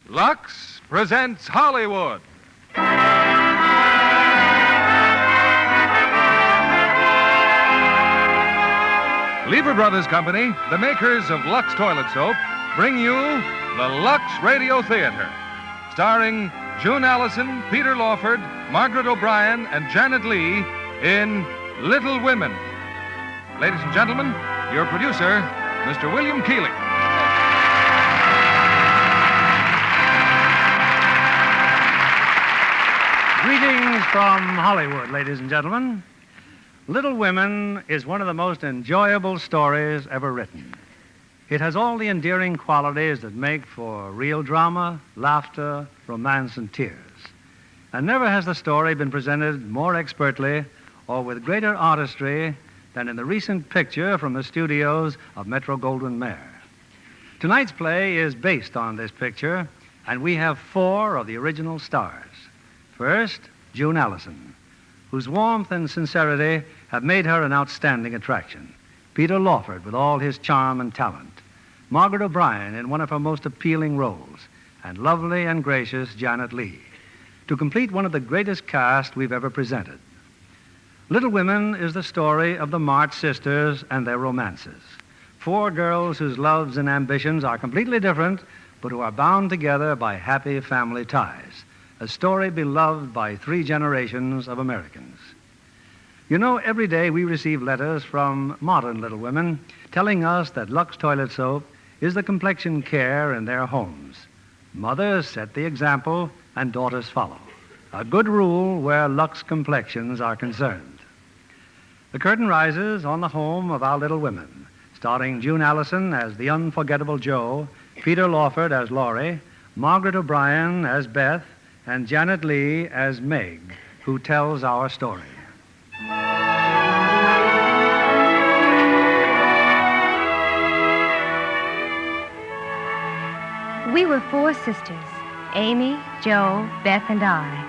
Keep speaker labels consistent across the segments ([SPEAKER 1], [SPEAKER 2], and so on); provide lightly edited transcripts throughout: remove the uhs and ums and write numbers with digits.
[SPEAKER 1] Lux presents Hollywood. Lever Brothers Company, the makers of Lux Toilet Soap, bring you the Lux Radio Theater, starring June Allyson, Peter Lawford, Margaret O'Brien, and Janet Leigh in Little Women. Ladies and gentlemen, your producer, Mr. William Keighley.
[SPEAKER 2] Greetings from Hollywood, ladies and gentlemen. Little Women is one of the most enjoyable stories ever written. It has all the endearing qualities that make for real drama, laughter, romance, and tears. And never has the story been presented more expertly or with greater artistry than in the recent picture from the studios of Metro-Goldwyn-Mayer. Tonight's play is based on this picture, and we have four of the original stars. First, June Allyson, whose warmth and sincerity have made her an outstanding attraction. Peter Lawford, with all his charm and talent. Margaret O'Brien in one of her most appealing roles. And lovely and gracious Janet Leigh, to complete one of the greatest casts we've ever presented. Little Women is the story of the Marr sisters and their romances. Four girls whose loves and ambitions are completely different, but who are bound together by happy family ties. A story beloved by 3 generations of Americans. You know, every day we receive letters from modern Little Women telling us that Lux Toilet Soap is the complexion care in their homes. Mothers set the example and daughters follow. A good rule where Lux complexions are concerned. The curtain rises on the home of our Little Women, starring June Allyson as the unforgettable Jo, Peter Lawford as Laurie, Margaret O'Brien as Beth, and Janet Leigh as Meg, who tells our story.
[SPEAKER 3] We were 4 sisters, Amy, Jo, Beth, and I.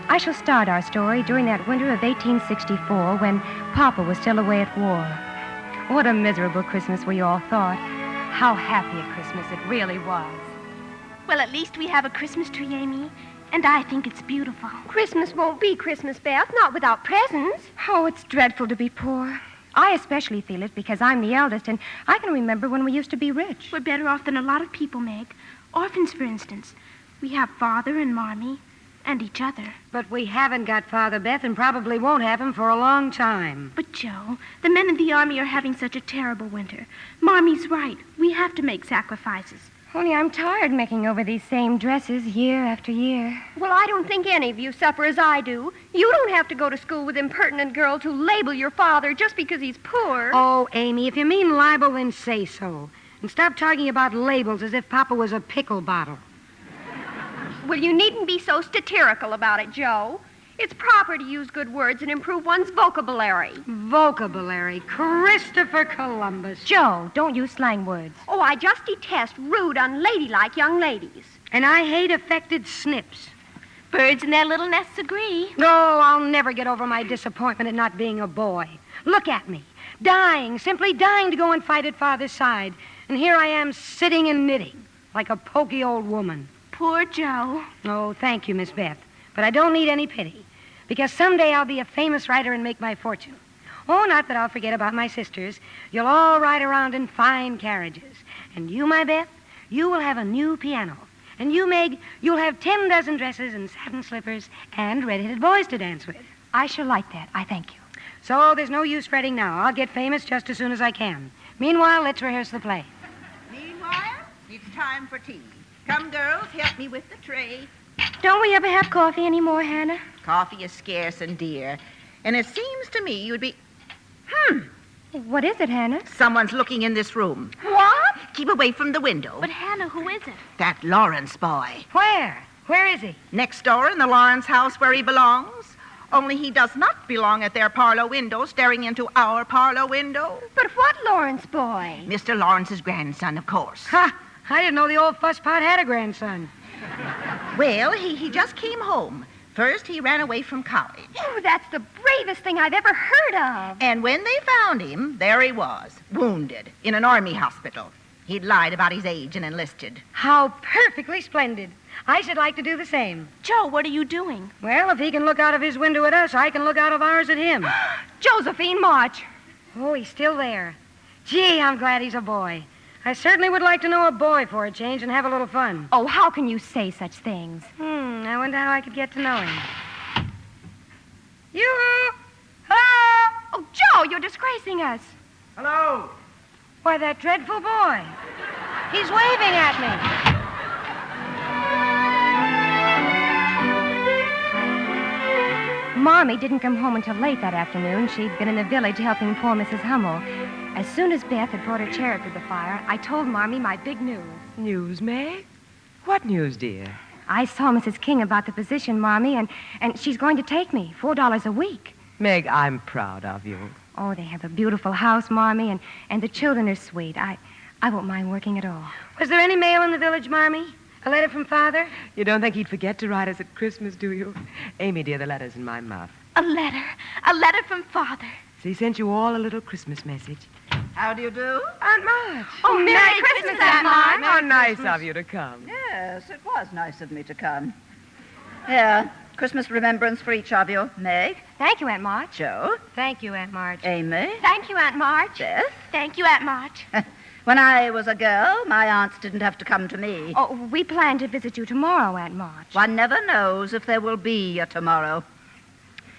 [SPEAKER 3] I shall start our story during that winter of 1864 when Papa was still away at war. What a miserable Christmas we all thought. How happy a Christmas it really was.
[SPEAKER 4] Well, at least we have a Christmas tree, Amy, and I think it's beautiful.
[SPEAKER 5] Christmas won't be Christmas, Beth, not without presents.
[SPEAKER 3] Oh, it's dreadful to be poor. I especially feel it because I'm the eldest, and I can remember when we used to be rich.
[SPEAKER 4] We're better off than a lot of people, Meg. Orphans, for instance. We have Father and Marmee and each other.
[SPEAKER 6] But we haven't got Father, Beth, and probably won't have him for a long time.
[SPEAKER 4] But, Jo, the men in the army are having such a terrible winter. Marmee's right. We have to make sacrifices.
[SPEAKER 3] Only I'm tired making over these same dresses year after year.
[SPEAKER 5] Well, I don't think any of you suffer as I do. You don't have to go to school with impertinent girls who label your father just because he's poor.
[SPEAKER 6] Oh, Amy, if you mean libel, then say so. And stop talking about labels as if Papa was a pickle bottle.
[SPEAKER 5] Well, you needn't be so satirical about it, Jo. It's proper to use good words and improve one's vocabulary.
[SPEAKER 6] Vocabulary. Christopher Columbus.
[SPEAKER 3] Jo, don't use slang words.
[SPEAKER 5] Oh, I just detest rude, unladylike young ladies.
[SPEAKER 6] And I hate affected snips.
[SPEAKER 4] Birds in their little nests agree.
[SPEAKER 6] Oh, I'll never get over my disappointment at not being a boy. Look at me. Dying, simply dying to go and fight at Father's side. And here I am sitting and knitting like a poky old woman.
[SPEAKER 4] Poor Jo.
[SPEAKER 6] Oh, thank you, Miss Beth. But I don't need any pity, because someday I'll be a famous writer and make my fortune. Oh, not that I'll forget about my sisters. You'll all ride around in fine carriages. And you, my Beth, you will have a new piano. And you, Meg, you'll have 10 dozen dresses and satin slippers and red-headed boys to dance with.
[SPEAKER 3] I shall like that. I thank you.
[SPEAKER 6] So there's no use fretting now. I'll get famous just as soon as I can. Meanwhile, let's rehearse the play.
[SPEAKER 7] Meanwhile, it's time for tea. Come, girls, help me with the tray.
[SPEAKER 3] Don't we ever have coffee anymore, Hannah?
[SPEAKER 7] Coffee is scarce and dear, and it seems to me you'd be...
[SPEAKER 3] What is it, Hannah?
[SPEAKER 7] Someone's looking in this room.
[SPEAKER 5] What?
[SPEAKER 7] Keep away from the window.
[SPEAKER 4] But, Hannah, who is it?
[SPEAKER 7] That Lawrence boy.
[SPEAKER 6] Where? Where is he?
[SPEAKER 7] Next door in the Lawrence house where he belongs. Only he does not belong at their parlor window, staring into our parlor window.
[SPEAKER 5] But what Lawrence boy?
[SPEAKER 7] Mr. Lawrence's grandson, of course.
[SPEAKER 6] Ha! I didn't know the old fusspot had a grandson.
[SPEAKER 7] Well, he just came home. First, he ran away from college.
[SPEAKER 5] Oh, that's the bravest thing I've ever heard of.
[SPEAKER 7] And when they found him, there he was, wounded, in an army hospital. He'd lied about his age and enlisted.
[SPEAKER 6] How perfectly splendid. I should like to do the same.
[SPEAKER 4] Joe, what are you doing?
[SPEAKER 6] Well, if he can look out of his window at us, I can look out of ours at him.
[SPEAKER 3] Josephine, march.
[SPEAKER 6] Oh, he's still there. Gee, I'm glad he's a boy. I certainly would like to know a boy for a change and have a little fun.
[SPEAKER 3] Oh, how can you say such things?
[SPEAKER 6] I wonder how I could get to know him. Yoo-hoo! Hello!
[SPEAKER 3] Oh, Joe, you're disgracing us.
[SPEAKER 2] Hello.
[SPEAKER 6] Why, that dreadful boy. He's waving at me.
[SPEAKER 3] Marmee didn't come home until late that afternoon. She'd been in the village helping poor Mrs. Hummel. As soon as Beth had brought her chair up to the fire, I told Marmee my big news.
[SPEAKER 8] News, Meg? What news, dear?
[SPEAKER 3] I saw Mrs. King about the position, Marmee, and she's going to take me, $4 a week.
[SPEAKER 8] Meg, I'm proud of you.
[SPEAKER 3] Oh, they have a beautiful house, Marmee, and the children are sweet. I won't mind working at all.
[SPEAKER 6] Was there any mail in the village, Marmee? A letter from Father?
[SPEAKER 8] You don't think he'd forget to write us at Christmas, do you? Amy, dear, the letter's in my muff.
[SPEAKER 4] A letter from Father.
[SPEAKER 8] So he sent you all a little Christmas message.
[SPEAKER 7] How do you do?
[SPEAKER 8] Aunt Marge.
[SPEAKER 3] Oh, Merry Christmas, Aunt Marge.
[SPEAKER 8] How nice of you to come.
[SPEAKER 9] Yes, it was nice of me to come. Here, Christmas remembrance for each of you. Meg,
[SPEAKER 3] Thank you, Aunt Marge.
[SPEAKER 9] Joe,
[SPEAKER 6] Thank you, Aunt Marge.
[SPEAKER 9] Amy,
[SPEAKER 3] Thank you, Aunt Marge.
[SPEAKER 9] Beth.
[SPEAKER 4] Thank you, Aunt Marge.
[SPEAKER 9] When I was a girl, my aunts didn't have to come to me.
[SPEAKER 3] Oh, we plan to visit you tomorrow, Aunt Marge.
[SPEAKER 9] One never knows if there will be a tomorrow.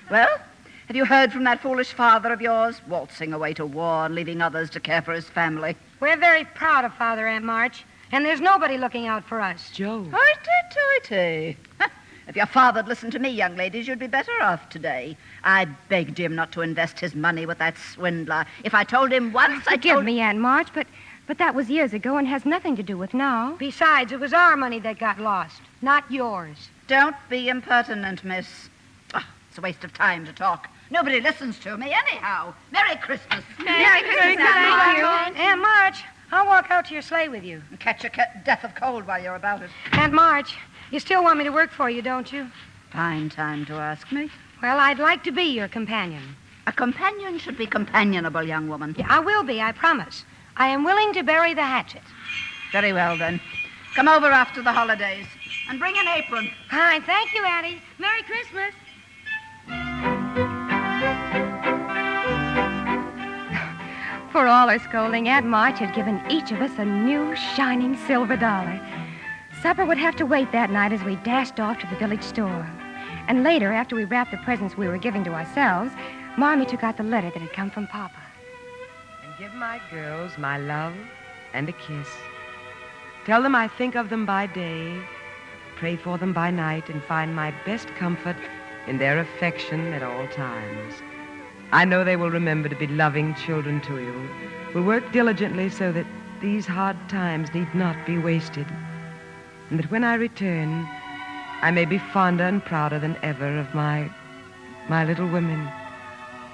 [SPEAKER 9] Well, have you heard from that foolish father of yours, waltzing away to war and leaving others to care for his family?
[SPEAKER 6] We're very proud of Father, Aunt Marge, and there's nobody looking out for us.
[SPEAKER 8] Joe.
[SPEAKER 9] Hoity-toity. If your father'd listened to me, young ladies, you'd be better off today. I begged him not to invest his money with that swindler. If I told him once, I
[SPEAKER 3] Forgive
[SPEAKER 9] told...
[SPEAKER 3] me, Aunt Marge, but that was years ago and has nothing to do with now.
[SPEAKER 6] Besides, it was our money that got lost, not yours.
[SPEAKER 9] Don't be impertinent, miss. It's a waste of time to talk. Nobody listens to me anyhow. Merry Christmas.
[SPEAKER 3] Merry Christmas, Aunt Marge.
[SPEAKER 6] Aunt Marge, I'll walk out to your sleigh with you.
[SPEAKER 9] And catch a death of cold while you're about it.
[SPEAKER 6] Aunt Marge, you still want me to work for you, don't you?
[SPEAKER 9] Fine time to ask me.
[SPEAKER 6] Well, I'd like to be your companion.
[SPEAKER 9] A companion should be companionable, young woman.
[SPEAKER 6] Yeah, I will be, I promise. I am willing to bury the hatchet.
[SPEAKER 9] Very well, then. Come over after the holidays. And bring an apron.
[SPEAKER 6] Fine, thank you, Addie. Merry Christmas.
[SPEAKER 3] For all her scolding, Aunt Marge had given each of us a new, shining silver dollar. Supper would have to wait that night as we dashed off to the village store. And later, after we wrapped the presents we were giving to ourselves, Marmee took out the letter that had come from Papa.
[SPEAKER 8] And give my girls my love and a kiss. Tell them I think of them by day, pray for them by night, and find my best comfort in their affection at all times. I know they will remember to be loving children to you, will work diligently so that these hard times need not be wasted, and that when I return, I may be fonder and prouder than ever of my little women.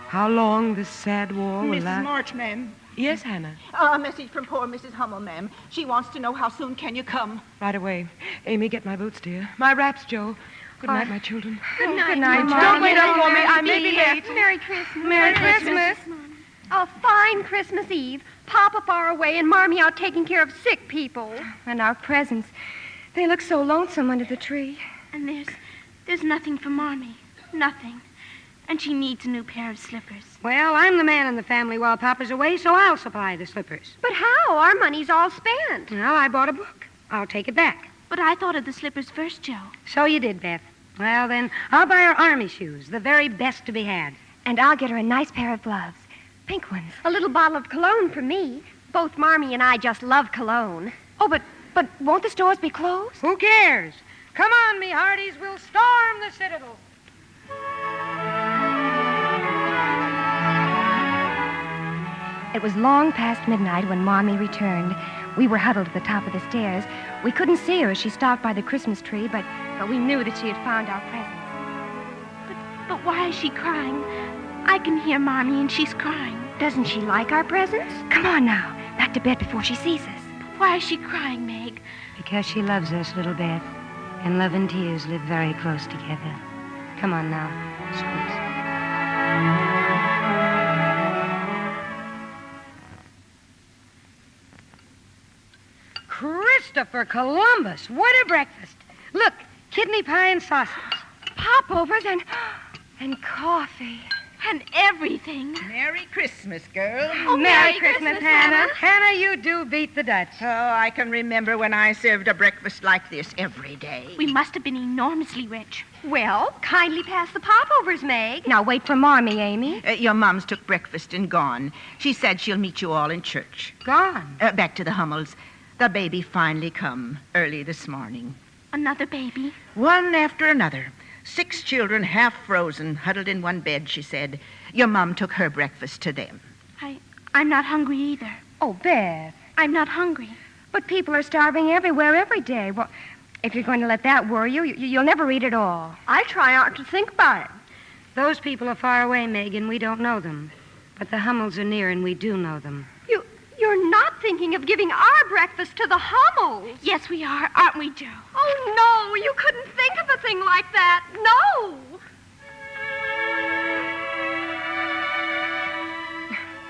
[SPEAKER 8] How long this sad war will
[SPEAKER 7] Mrs.
[SPEAKER 8] last?
[SPEAKER 7] March, ma'am.
[SPEAKER 8] Yes, Hannah.
[SPEAKER 7] A message from poor Mrs. Hummel, ma'am. She wants to know how soon can you come.
[SPEAKER 8] Right away. Amy, get my boots, dear. My wraps, Joe. Good night, my children.
[SPEAKER 3] Good night, Marmee.
[SPEAKER 8] Don't wait up for me. I may be late.
[SPEAKER 3] Merry Christmas.
[SPEAKER 6] Merry Christmas.
[SPEAKER 5] A fine Christmas Eve. Papa far away and Marmee out taking care of sick people.
[SPEAKER 3] And our presents. They look so lonesome under the tree.
[SPEAKER 4] And there's nothing for Marmee. Nothing. And she needs a new pair of slippers.
[SPEAKER 6] Well, I'm the man in the family while Papa's away, so I'll supply the slippers.
[SPEAKER 5] But how? Our money's all spent.
[SPEAKER 6] Well, I bought a book. I'll take it back.
[SPEAKER 4] But I thought of the slippers first, Joe.
[SPEAKER 6] So you did, Beth. Well, then, I'll buy her army shoes, the very best to be had.
[SPEAKER 3] And I'll get her a nice pair of gloves. Pink ones.
[SPEAKER 5] A little bottle of cologne for me. Both Marmee and I just love cologne.
[SPEAKER 3] Oh, but won't the stores be closed?
[SPEAKER 6] Who cares? Come on, me hearties, we'll storm the citadel.
[SPEAKER 3] It was long past midnight when Marmee returned. We were huddled at the top of the stairs. We couldn't see her as she stopped by the Christmas tree, but we knew that she had found our presents.
[SPEAKER 4] But why is she crying? I can hear Marmee and she's crying.
[SPEAKER 3] Doesn't she like our presents? Come on now, back to bed before she sees us.
[SPEAKER 4] But why is she crying, Meg?
[SPEAKER 6] Because she loves us, little Beth. And love and tears live very close together. Come on now, Squeeze. Christopher Columbus, what a breakfast. Look, kidney pie and sausage.
[SPEAKER 5] Popovers and coffee.
[SPEAKER 4] And everything.
[SPEAKER 7] Merry Christmas, girl.
[SPEAKER 5] Oh, Merry Christmas, Hannah.
[SPEAKER 6] Hannah, you do beat the Dutch.
[SPEAKER 7] Oh, I can remember when I served a breakfast like this every day.
[SPEAKER 4] We must have been enormously rich.
[SPEAKER 5] Well, kindly pass the popovers, Meg. Now wait for Marmee, Amy.
[SPEAKER 7] Your mom's took breakfast and gone. She said she'll meet you all in church.
[SPEAKER 6] Gone.
[SPEAKER 7] Back to the Hummels. The baby finally come early this morning.
[SPEAKER 4] Another baby.
[SPEAKER 7] One after another. 6 children, half frozen, huddled in one bed, she said. Your mom took her breakfast to them.
[SPEAKER 4] I'm not hungry either.
[SPEAKER 5] Oh, Beth.
[SPEAKER 4] I'm not hungry.
[SPEAKER 5] But people are starving everywhere every day. Well, if you're going to let that worry you, you'll never eat at all. I try not to think about it.
[SPEAKER 6] Those people are far away, Megan. We don't know them. But the Hummels are near, and we do know them.
[SPEAKER 5] You're not thinking of giving our breakfast to the Hummels.
[SPEAKER 4] Yes, we are, aren't we, Joe?
[SPEAKER 5] Oh, no, you couldn't think of a thing like that. No.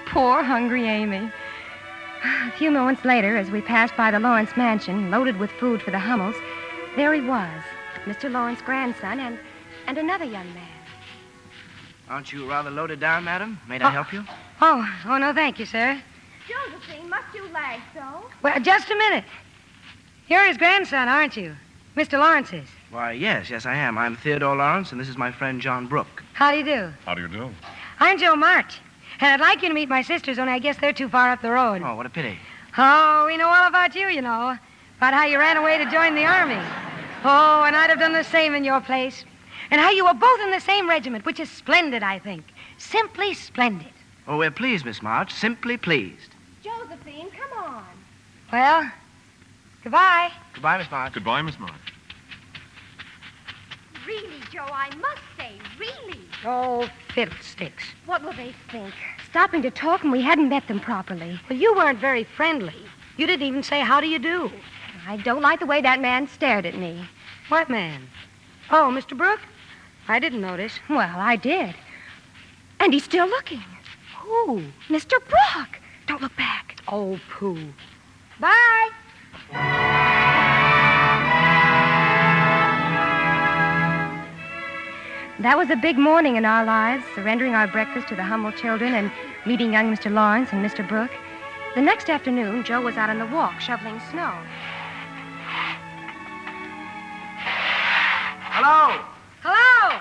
[SPEAKER 5] Poor, hungry Amy. A few moments later, as we passed by the Lawrence mansion, loaded with food for the Hummels, there he was, Mr. Lawrence's grandson and another young man.
[SPEAKER 10] Aren't you rather loaded down, madam? May I help you?
[SPEAKER 6] Oh, no, thank you, sir.
[SPEAKER 5] Josephine, must you lag so?
[SPEAKER 6] Well, just a minute. You're his grandson, aren't you? Mr. Lawrence's.
[SPEAKER 10] Why, yes, I am. I'm Theodore Lawrence, and this is my friend John Brooke.
[SPEAKER 6] How do you do?
[SPEAKER 1] How do you do?
[SPEAKER 6] I'm Joe March, and I'd like you to meet my sisters, only I guess they're too far up the road.
[SPEAKER 10] Oh, what a pity.
[SPEAKER 6] Oh, we know all about you, about how you ran away to join the army. Oh, and I'd have done the same in your place. And how you were both in the same regiment, which is splendid, I think. Simply splendid.
[SPEAKER 10] Oh, we're pleased, Miss March. Simply pleased.
[SPEAKER 5] Josephine, come on.
[SPEAKER 6] Well, goodbye.
[SPEAKER 10] Goodbye, Miss March.
[SPEAKER 1] Goodbye, Miss March.
[SPEAKER 5] Really, Joe, I must say, really.
[SPEAKER 6] Oh, fiddlesticks.
[SPEAKER 5] What will they think? Stopping to talk and we hadn't met them properly.
[SPEAKER 6] Well, you weren't very friendly. You didn't even say, how do you do?
[SPEAKER 5] I don't like the way that man stared at me.
[SPEAKER 6] What man? Oh, Mr. Brooke? I didn't notice.
[SPEAKER 5] Well, I did. And he's still looking.
[SPEAKER 6] Who?
[SPEAKER 5] Mr. Brooke. Don't look back.
[SPEAKER 6] Oh, pooh. Bye.
[SPEAKER 5] That was a big morning in our lives, surrendering our breakfast to the Hummel children and meeting young Mr. Lawrence and Mr. Brooke. The next afternoon, Joe was out on the walk shoveling snow.
[SPEAKER 10] Hello?
[SPEAKER 6] Hello.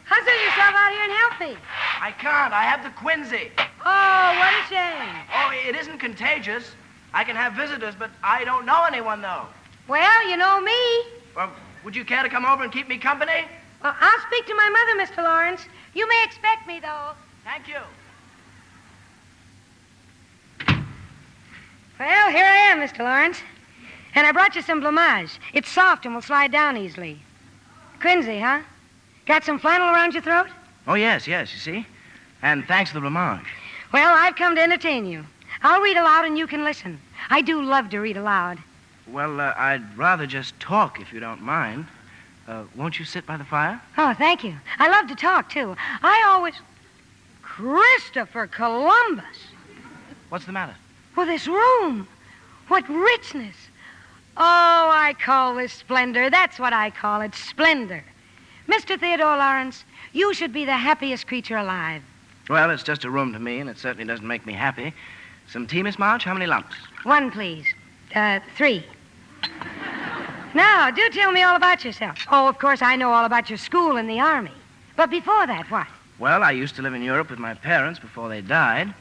[SPEAKER 6] Hustle yourself out here and help me.
[SPEAKER 10] I can't. I have the quinsy.
[SPEAKER 6] Oh, what a shame.
[SPEAKER 10] Oh, it isn't contagious. I can have visitors, but I don't know anyone, though.
[SPEAKER 6] Well, you know me.
[SPEAKER 10] Well, would you care to come over and keep me company?
[SPEAKER 6] Well, I'll speak to my mother, Mr. Lawrence. You may expect me, though.
[SPEAKER 10] Thank you.
[SPEAKER 6] Well, here I am, Mr. Lawrence. And I brought you some blamage. It's soft and will slide down easily. Quinsy, huh? Got some flannel around your throat?
[SPEAKER 10] Oh, yes, you see. And thanks for the blamage.
[SPEAKER 6] Well, I've come to entertain you. I'll read aloud and you can listen. I do love to read aloud.
[SPEAKER 10] Well, I'd rather just talk, if you don't mind. Won't you sit by the fire?
[SPEAKER 6] Oh, thank you. I love to talk, too. I always... Christopher Columbus!
[SPEAKER 10] What's the matter?
[SPEAKER 6] Well, this room. What richness. Oh, I call this splendor. That's what I call it, splendor. Mr. Theodore Lawrence, you should be the happiest creature alive.
[SPEAKER 10] Well, it's just a room to me, and it certainly doesn't make me happy. Some tea, Miss March? How many lumps?
[SPEAKER 6] 1, please. 3. Now, do tell me all about yourself. Oh, of course, I know all about your school and the army. But before that, what?
[SPEAKER 10] Well, I used to live in Europe with my parents before they died.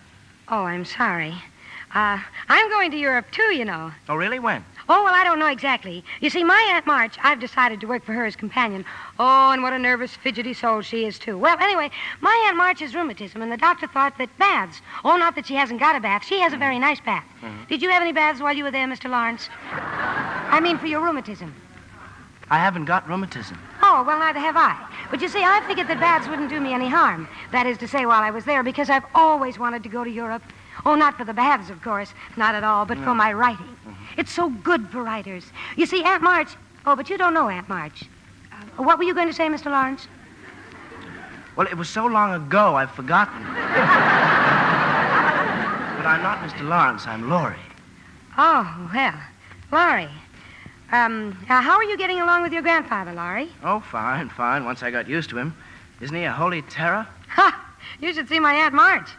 [SPEAKER 6] Oh, I'm sorry. I'm going to Europe, too,
[SPEAKER 10] Oh, really? When?
[SPEAKER 6] Oh, well, I don't know exactly. You see, my Aunt March, I've decided to work for her as companion. Oh, and what a nervous, fidgety soul she is, too. Well, anyway, my Aunt March has rheumatism, and the doctor thought that baths... Oh, not that she hasn't got a bath. She has a very nice bath. Mm-hmm. Did you have any baths while you were there, Mr. Lawrence? I mean, for your rheumatism.
[SPEAKER 10] I haven't got rheumatism.
[SPEAKER 6] Oh, well, neither have I. But you see, I figured that baths wouldn't do me any harm. That is to say, while I was there, because I've always wanted to go to Europe. Oh, not for the baths, of course. Not at all, but for my writing. Mm-hmm. It's so good for writers. You see, Aunt March... Oh, but you don't know Aunt March. What were you going to say, Mr. Lawrence?
[SPEAKER 10] Well, it was so long ago, I've forgotten. But I'm not Mr. Lawrence. I'm Laurie.
[SPEAKER 6] Oh, well, Laurie. How are you getting along with your grandfather, Laurie?
[SPEAKER 10] Oh, fine. Once I got used to him. Isn't he a holy terror?
[SPEAKER 6] Ha! You should see my Aunt March.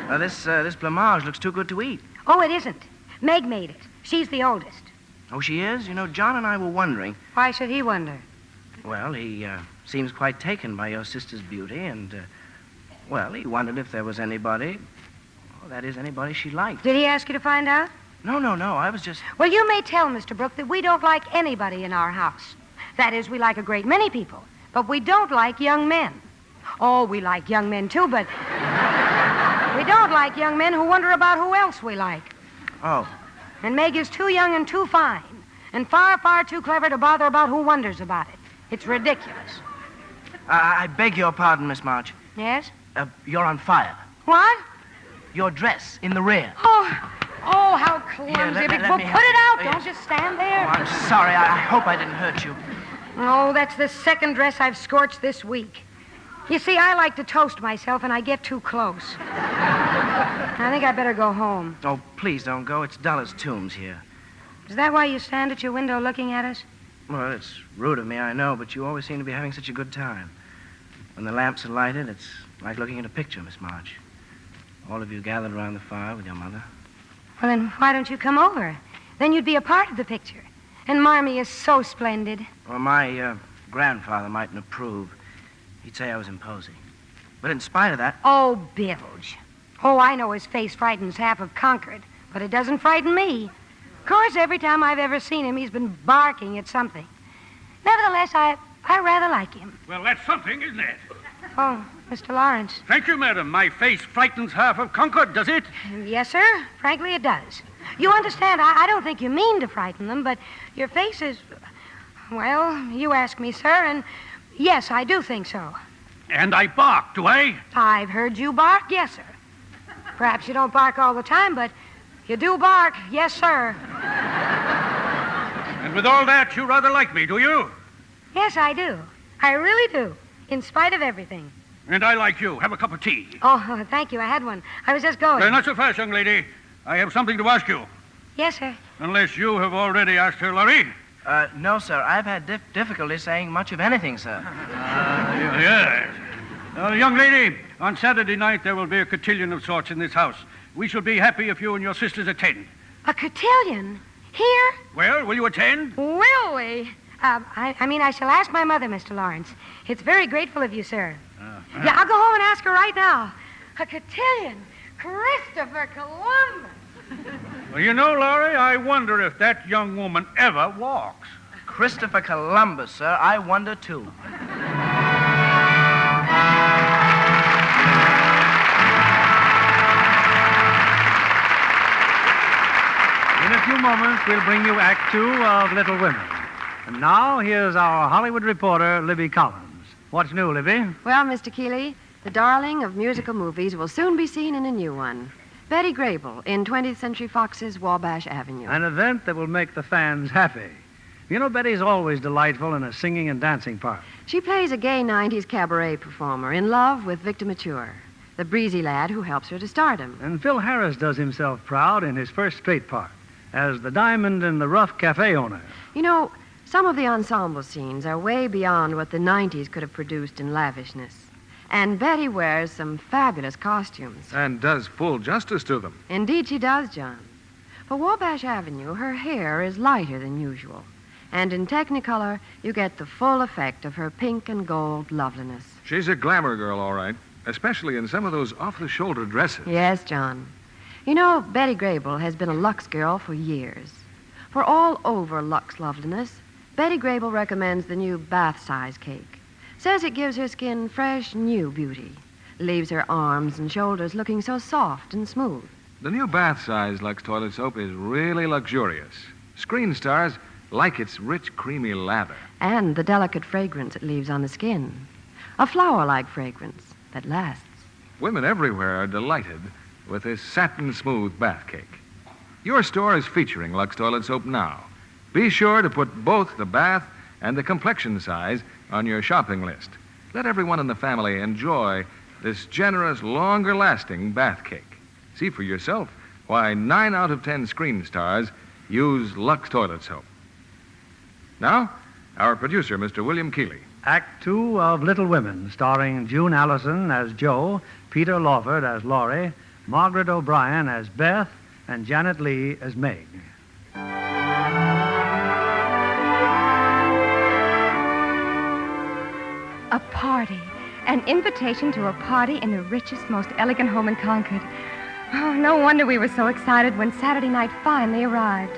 [SPEAKER 10] This blamage looks too good to eat.
[SPEAKER 6] Oh, it isn't. Meg made it. She's the oldest.
[SPEAKER 10] Oh, she is? You know, John and I were wondering.
[SPEAKER 6] Why should he wonder?
[SPEAKER 10] Well, he seems quite taken by your sister's beauty, and, he wondered if there was anybody, anybody she liked.
[SPEAKER 6] Did he ask you to find out?
[SPEAKER 10] No, I was just...
[SPEAKER 6] Well, you may tell Mr. Brooke that we don't like anybody in our house. That is, we like a great many people, but we don't like young men. Oh, we like young men, too, but we don't like young men who wonder about who else we like.
[SPEAKER 10] Oh.
[SPEAKER 6] And Meg is too young and too fine, and far, far too clever to bother about who wonders about it. It's ridiculous.
[SPEAKER 10] I beg your pardon, Miss March.
[SPEAKER 6] Yes?
[SPEAKER 10] You're on fire.
[SPEAKER 6] What?
[SPEAKER 10] Your dress in the rear.
[SPEAKER 6] Oh, how clumsy. Big Book, put it out. Don't just stand there.
[SPEAKER 10] Oh, I'm sorry. I hope I didn't hurt you.
[SPEAKER 6] Oh, that's the second dress I've scorched this week. You see, I like to toast myself, and I get too close. I think I better go home.
[SPEAKER 10] Oh, please don't go. It's dull as tombs here.
[SPEAKER 6] Is that why you stand at your window looking at us?
[SPEAKER 10] Well, it's rude of me, I know, but you always seem to be having such a good time. When the lamps are lighted, it's like looking at a picture, Miss March. All of you gathered around the fire with your mother.
[SPEAKER 6] Well, then why don't you come over? Then you'd be a part of the picture. And Marmee is so splendid.
[SPEAKER 10] Well, my grandfather mightn't approve. He'd say I was imposing. But in spite of that...
[SPEAKER 6] Oh, Bilge. Oh, I know his face frightens half of Concord, but it doesn't frighten me. Of course, every time I've ever seen him, he's been barking at something. Nevertheless, I rather like him.
[SPEAKER 11] Well, that's something, isn't it?
[SPEAKER 6] Oh, Mr. Lawrence.
[SPEAKER 11] Thank you, madam. My face frightens half of Concord, does it?
[SPEAKER 6] Yes, sir. Frankly, it does. You understand, I don't think you mean to frighten them, but your face is... Well, you ask me, sir, and yes, I do think so.
[SPEAKER 11] And I bark, do I?
[SPEAKER 6] I've heard you bark, yes, sir. Perhaps you don't bark all the time, but you do bark, yes, sir.
[SPEAKER 11] And with all that, you rather like me, do you?
[SPEAKER 6] Yes, I do. I really do, in spite of everything.
[SPEAKER 11] And I like you. Have a cup of tea.
[SPEAKER 6] Oh, thank you. I had one. I was just going.
[SPEAKER 11] Well, not so fast, young lady. I have something to ask you.
[SPEAKER 6] Yes, sir.
[SPEAKER 11] Unless you have already asked her, Laurie.
[SPEAKER 10] No, sir. I've had difficulty saying much of anything, sir.
[SPEAKER 11] Yes. Young lady, on Saturday night there will be a cotillion of sorts in this house. We shall be happy if you and your sisters attend.
[SPEAKER 6] A cotillion? Here?
[SPEAKER 11] Well, will you attend?
[SPEAKER 6] Will we? I shall ask my mother, Mr. Lawrence. It's very grateful of you, sir. Yeah, I'll go home and ask her right now. A cotillion? Christopher Columbus.
[SPEAKER 11] Well, you know, Laurie, I wonder if that young woman ever walks.
[SPEAKER 10] Christopher Columbus, sir. I wonder, too.
[SPEAKER 2] In a few moments, we'll bring you Act Two of Little Women. And now, here's our Hollywood reporter, Libby Collins. What's new, Libby?
[SPEAKER 12] Well, Mr. Keighley, the darling of musical movies will soon be seen in a new one. Betty Grable in 20th Century Fox's Wabash Avenue.
[SPEAKER 2] An event that will make the fans happy. You know, Betty's always delightful in a singing and dancing part.
[SPEAKER 12] She plays a gay 90s cabaret performer in love with Victor Mature, the breezy lad who helps her to stardom.
[SPEAKER 2] And Phil Harris does himself proud in his first straight part as the diamond in the rough cafe owner.
[SPEAKER 12] You know, some of the ensemble scenes are way beyond what the 90s could have produced in lavishness. And Betty wears some fabulous costumes.
[SPEAKER 1] And does full justice to them.
[SPEAKER 12] Indeed she does, John. For Wabash Avenue, her hair is lighter than usual. And in Technicolor, you get the full effect of her pink and gold loveliness.
[SPEAKER 1] She's a glamour girl, all right, especially in some of those off-the-shoulder dresses.
[SPEAKER 12] Yes, John. You know, Betty Grable has been a Lux girl for years. For all over Lux loveliness, Betty Grable recommends the new bath-size cake. Says it gives her skin fresh, new beauty. Leaves her arms and shoulders looking so soft and smooth.
[SPEAKER 1] The new bath-size Lux toilet soap is really luxurious. Screen stars like its rich, creamy lather.
[SPEAKER 12] And the delicate fragrance it leaves on the skin. A flower-like fragrance that lasts.
[SPEAKER 1] Women everywhere are delighted with this satin-smooth bath cake. Your store is featuring Lux toilet soap now. Be sure to put both the bath and the complexion size on your shopping list. Let everyone in the family enjoy this generous, longer-lasting bath cake. See for yourself why 9 out of 10 screen stars use Lux toilet soap. Now, our producer, Mr. William Keighley.
[SPEAKER 2] Act 2 of Little Women, starring June Allyson as Jo, Peter Lawford as Laurie, Margaret O'Brien as Beth, and Janet Leigh as Meg.
[SPEAKER 5] A party. An invitation to a party in the richest, most elegant home in Concord. Oh, no wonder we were so excited when Saturday night finally arrived.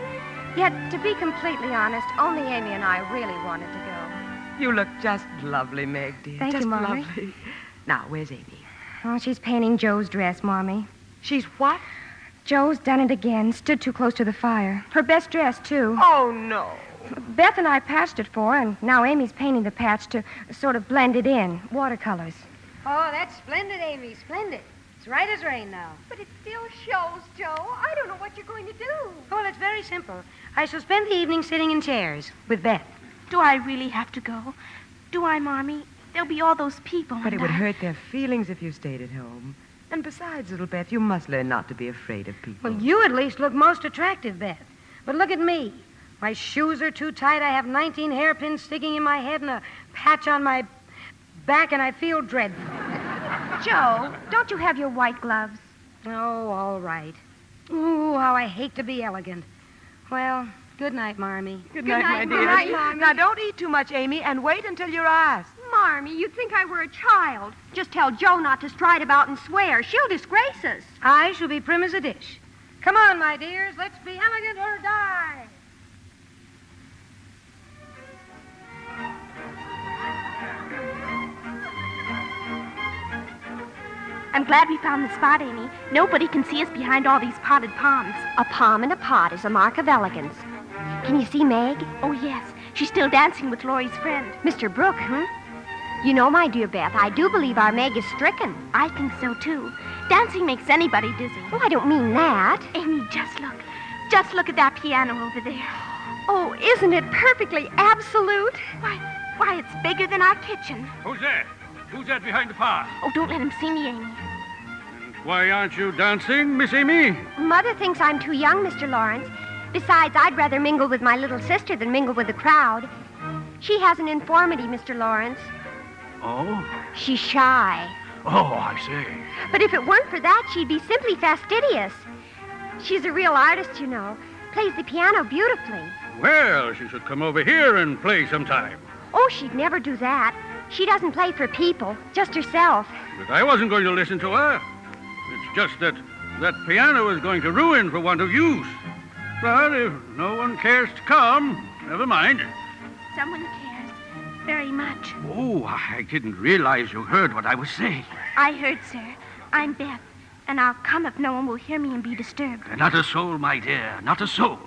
[SPEAKER 5] Yet, to be completely honest, only Amy and I really wanted to go.
[SPEAKER 8] You look just lovely, Meg, dear.
[SPEAKER 5] Thank
[SPEAKER 8] just
[SPEAKER 5] you, Mommy.
[SPEAKER 8] lovely. Now, where's Amy?
[SPEAKER 5] Oh, she's painting Joe's dress, Mommy.
[SPEAKER 8] She's what?
[SPEAKER 5] Joe's done it again. Stood too close to the fire. Her best dress, too.
[SPEAKER 8] Oh, no.
[SPEAKER 5] Beth and I patched it for her, and now Amy's painting the patch to sort of blend it in. Watercolors.
[SPEAKER 6] Oh, that's splendid, Amy. Splendid. It's right as rain now.
[SPEAKER 13] But it still shows, Joe. I don't know what you're going to do.
[SPEAKER 6] Well, it's very simple. I shall spend the evening sitting in chairs with Beth.
[SPEAKER 4] Do I really have to go? Do I, Mommy? There'll be all those people.
[SPEAKER 8] But it would hurt their feelings if you stayed at home. And besides, little Beth, you must learn not to be afraid of people.
[SPEAKER 6] Well, you at least look most attractive, Beth. But look at me. My shoes are too tight. I have 19 hairpins sticking in my head and a patch on my back, and I feel dreadful.
[SPEAKER 5] Joe, don't you have your white gloves?
[SPEAKER 6] Oh, all right. Ooh, how I hate to be elegant. Well, good night, Marmee.
[SPEAKER 8] Good night, my dear.
[SPEAKER 13] Good night, Marmee.
[SPEAKER 8] Now, don't eat too much, Amy, and wait until you're asked.
[SPEAKER 13] Marmee, you'd think I were a child. Just tell Joe not to stride about and swear. She'll disgrace us.
[SPEAKER 6] I shall be prim as a dish. Come on, my dears. Let's be elegant or die.
[SPEAKER 4] I'm glad we found the spot, Amy. Nobody can see us behind all these potted palms.
[SPEAKER 5] A palm in a pot is a mark of elegance. Can you see Meg?
[SPEAKER 4] Oh, yes. She's still dancing with Laurie's friend.
[SPEAKER 5] Mr. Brooke, You know, my dear Beth, I do believe our Meg is stricken.
[SPEAKER 4] I think so, too. Dancing makes anybody dizzy.
[SPEAKER 5] Oh, I don't mean that.
[SPEAKER 4] Amy, just look. Just look at that piano over there.
[SPEAKER 5] Oh, isn't it perfectly absolute?
[SPEAKER 4] Why, it's bigger than our kitchen.
[SPEAKER 11] Who's that? Who's that behind the pot?
[SPEAKER 4] Oh, don't let him see me, Amy.
[SPEAKER 11] Why aren't you dancing, Miss Amy?
[SPEAKER 5] Mother thinks I'm too young, Mr. Lawrence. Besides, I'd rather mingle with my little sister than mingle with the crowd. She has an infirmity, Mr. Lawrence.
[SPEAKER 11] Oh?
[SPEAKER 5] She's shy.
[SPEAKER 11] Oh, I see.
[SPEAKER 5] But if it weren't for that, she'd be simply fastidious. She's a real artist, you know. Plays the piano beautifully.
[SPEAKER 11] Well, she should come over here and play sometime.
[SPEAKER 5] Oh, she'd never do that. She doesn't play for people, just herself.
[SPEAKER 11] But I wasn't going to listen to her. It's just that piano is going to ruin for want of use. But if no one cares to come, never mind.
[SPEAKER 4] Someone cares very much.
[SPEAKER 11] Oh, I didn't realize you heard what I was saying.
[SPEAKER 4] I heard, sir. I'm Beth, and I'll come if no one will hear me and be disturbed.
[SPEAKER 11] Not a soul, my dear, not a soul.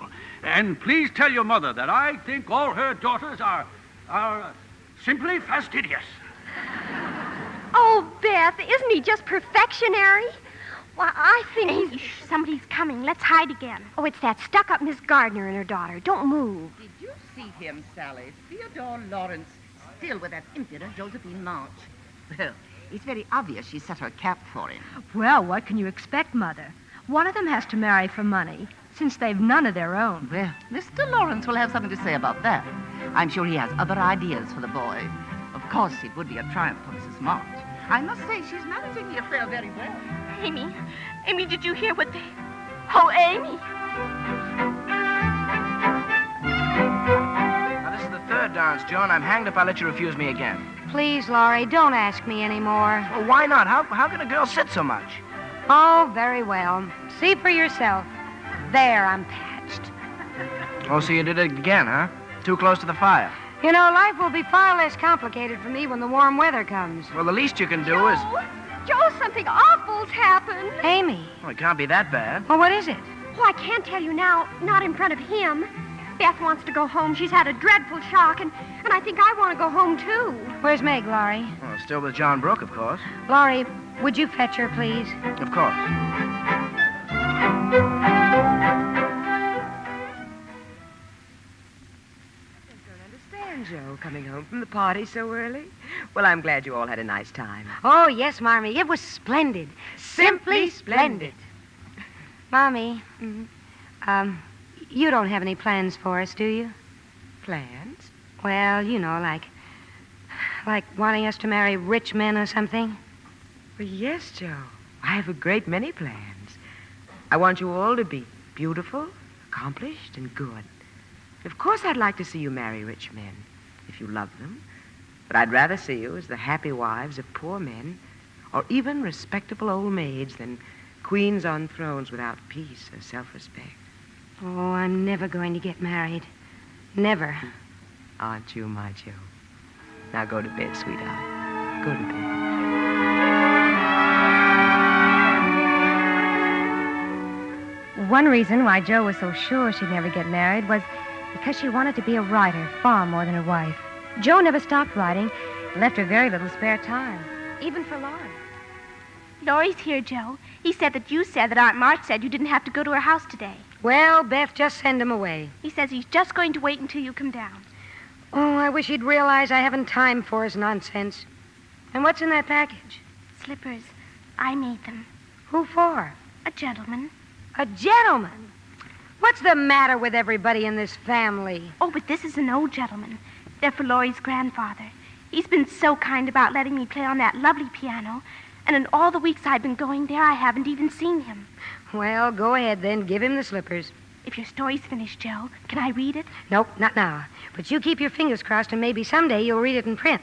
[SPEAKER 11] And please tell your mother that I think all her daughters are simply fastidious.
[SPEAKER 5] Oh, Beth, isn't he just perfectionary? Why, I think
[SPEAKER 4] Amy, somebody's coming. Let's hide again.
[SPEAKER 5] Oh, it's that stuck-up Miss Gardner and her daughter. Don't move.
[SPEAKER 9] Did you see him, Sally? Theodore Lawrence, still with that impudent Josephine March. Well, it's very obvious she set her cap for him.
[SPEAKER 13] Well, what can you expect, Mother? One of them has to marry for money, since they've none of their own.
[SPEAKER 9] Well, Mr. Lawrence will have something to say about that. I'm sure he has other ideas for the boy. Of course, it would be a triumph for Mrs. March. I must say she's managing the affair very well.
[SPEAKER 4] Amy, did you hear what they... Oh, Amy!
[SPEAKER 10] Now, this is the third dance, Joan. I'm hanged if I let you refuse me again.
[SPEAKER 6] Please, Laurie, don't ask me anymore.
[SPEAKER 10] Well, why not? How can a girl sit so much?
[SPEAKER 6] Oh, very well. See for yourself. There, I'm patched.
[SPEAKER 10] Oh, so you did it again, huh? Too close to the fire.
[SPEAKER 6] You know, life will be far less complicated for me when the warm weather comes.
[SPEAKER 10] Well, the least you can do is...
[SPEAKER 5] Joe, something awful's happened.
[SPEAKER 6] Amy.
[SPEAKER 10] Oh, it can't be that bad.
[SPEAKER 6] Well, what is it?
[SPEAKER 5] Oh, I can't tell you now, not in front of him. Beth wants to go home. She's had a dreadful shock, and I think I want to go home, too.
[SPEAKER 6] Where's Meg, Laurie?
[SPEAKER 10] Well, still with John Brooke, of course.
[SPEAKER 6] Laurie, would you fetch her, please?
[SPEAKER 10] Of course.
[SPEAKER 8] Joe coming home from the party so early. Well, I'm glad you all had a nice time.
[SPEAKER 6] Oh, yes, Marmee. It was splendid. Simply splendid. Mommy, you don't have any plans for us, do you?
[SPEAKER 8] Plans?
[SPEAKER 6] Well, you know, like wanting us to marry rich men or something.
[SPEAKER 8] Well, yes, Joe. I have a great many plans. I want you all to be beautiful, accomplished, and good. Of course, I'd like to see you marry rich men, if you love them. But I'd rather see you as the happy wives of poor men, or even respectable old maids than queens on thrones without peace or self-respect.
[SPEAKER 6] Oh, I'm never going to get married. Never.
[SPEAKER 8] Aren't you, my Joe? Now go to bed, sweetheart. Go to bed.
[SPEAKER 5] One reason why Jo was so sure she'd never get married was because she wanted to be a writer far more than a wife. Jo never stopped writing, left her very little spare time, even for Lauren.
[SPEAKER 4] Laurie's here, Joe. He said that you said that Aunt March said you didn't have to go to her house today.
[SPEAKER 6] Well, Beth, just send him away.
[SPEAKER 4] He says he's just going to wait until you come down.
[SPEAKER 6] Oh, I wish he'd realize I haven't time for his nonsense. And what's in that package?
[SPEAKER 4] Slippers. I made them.
[SPEAKER 6] Who for?
[SPEAKER 4] A gentleman.
[SPEAKER 6] A gentleman? What's the matter with everybody in this family?
[SPEAKER 4] Oh, but this is an old gentleman. They're for Laurie's grandfather. He's been so kind about letting me play on that lovely piano. And in all the weeks I've been going there, I haven't even seen him.
[SPEAKER 6] Well, go ahead then. Give him the slippers.
[SPEAKER 4] If your story's finished, Joe, can I read it?
[SPEAKER 6] Nope, not now. But you keep your fingers crossed and maybe someday you'll read it in print.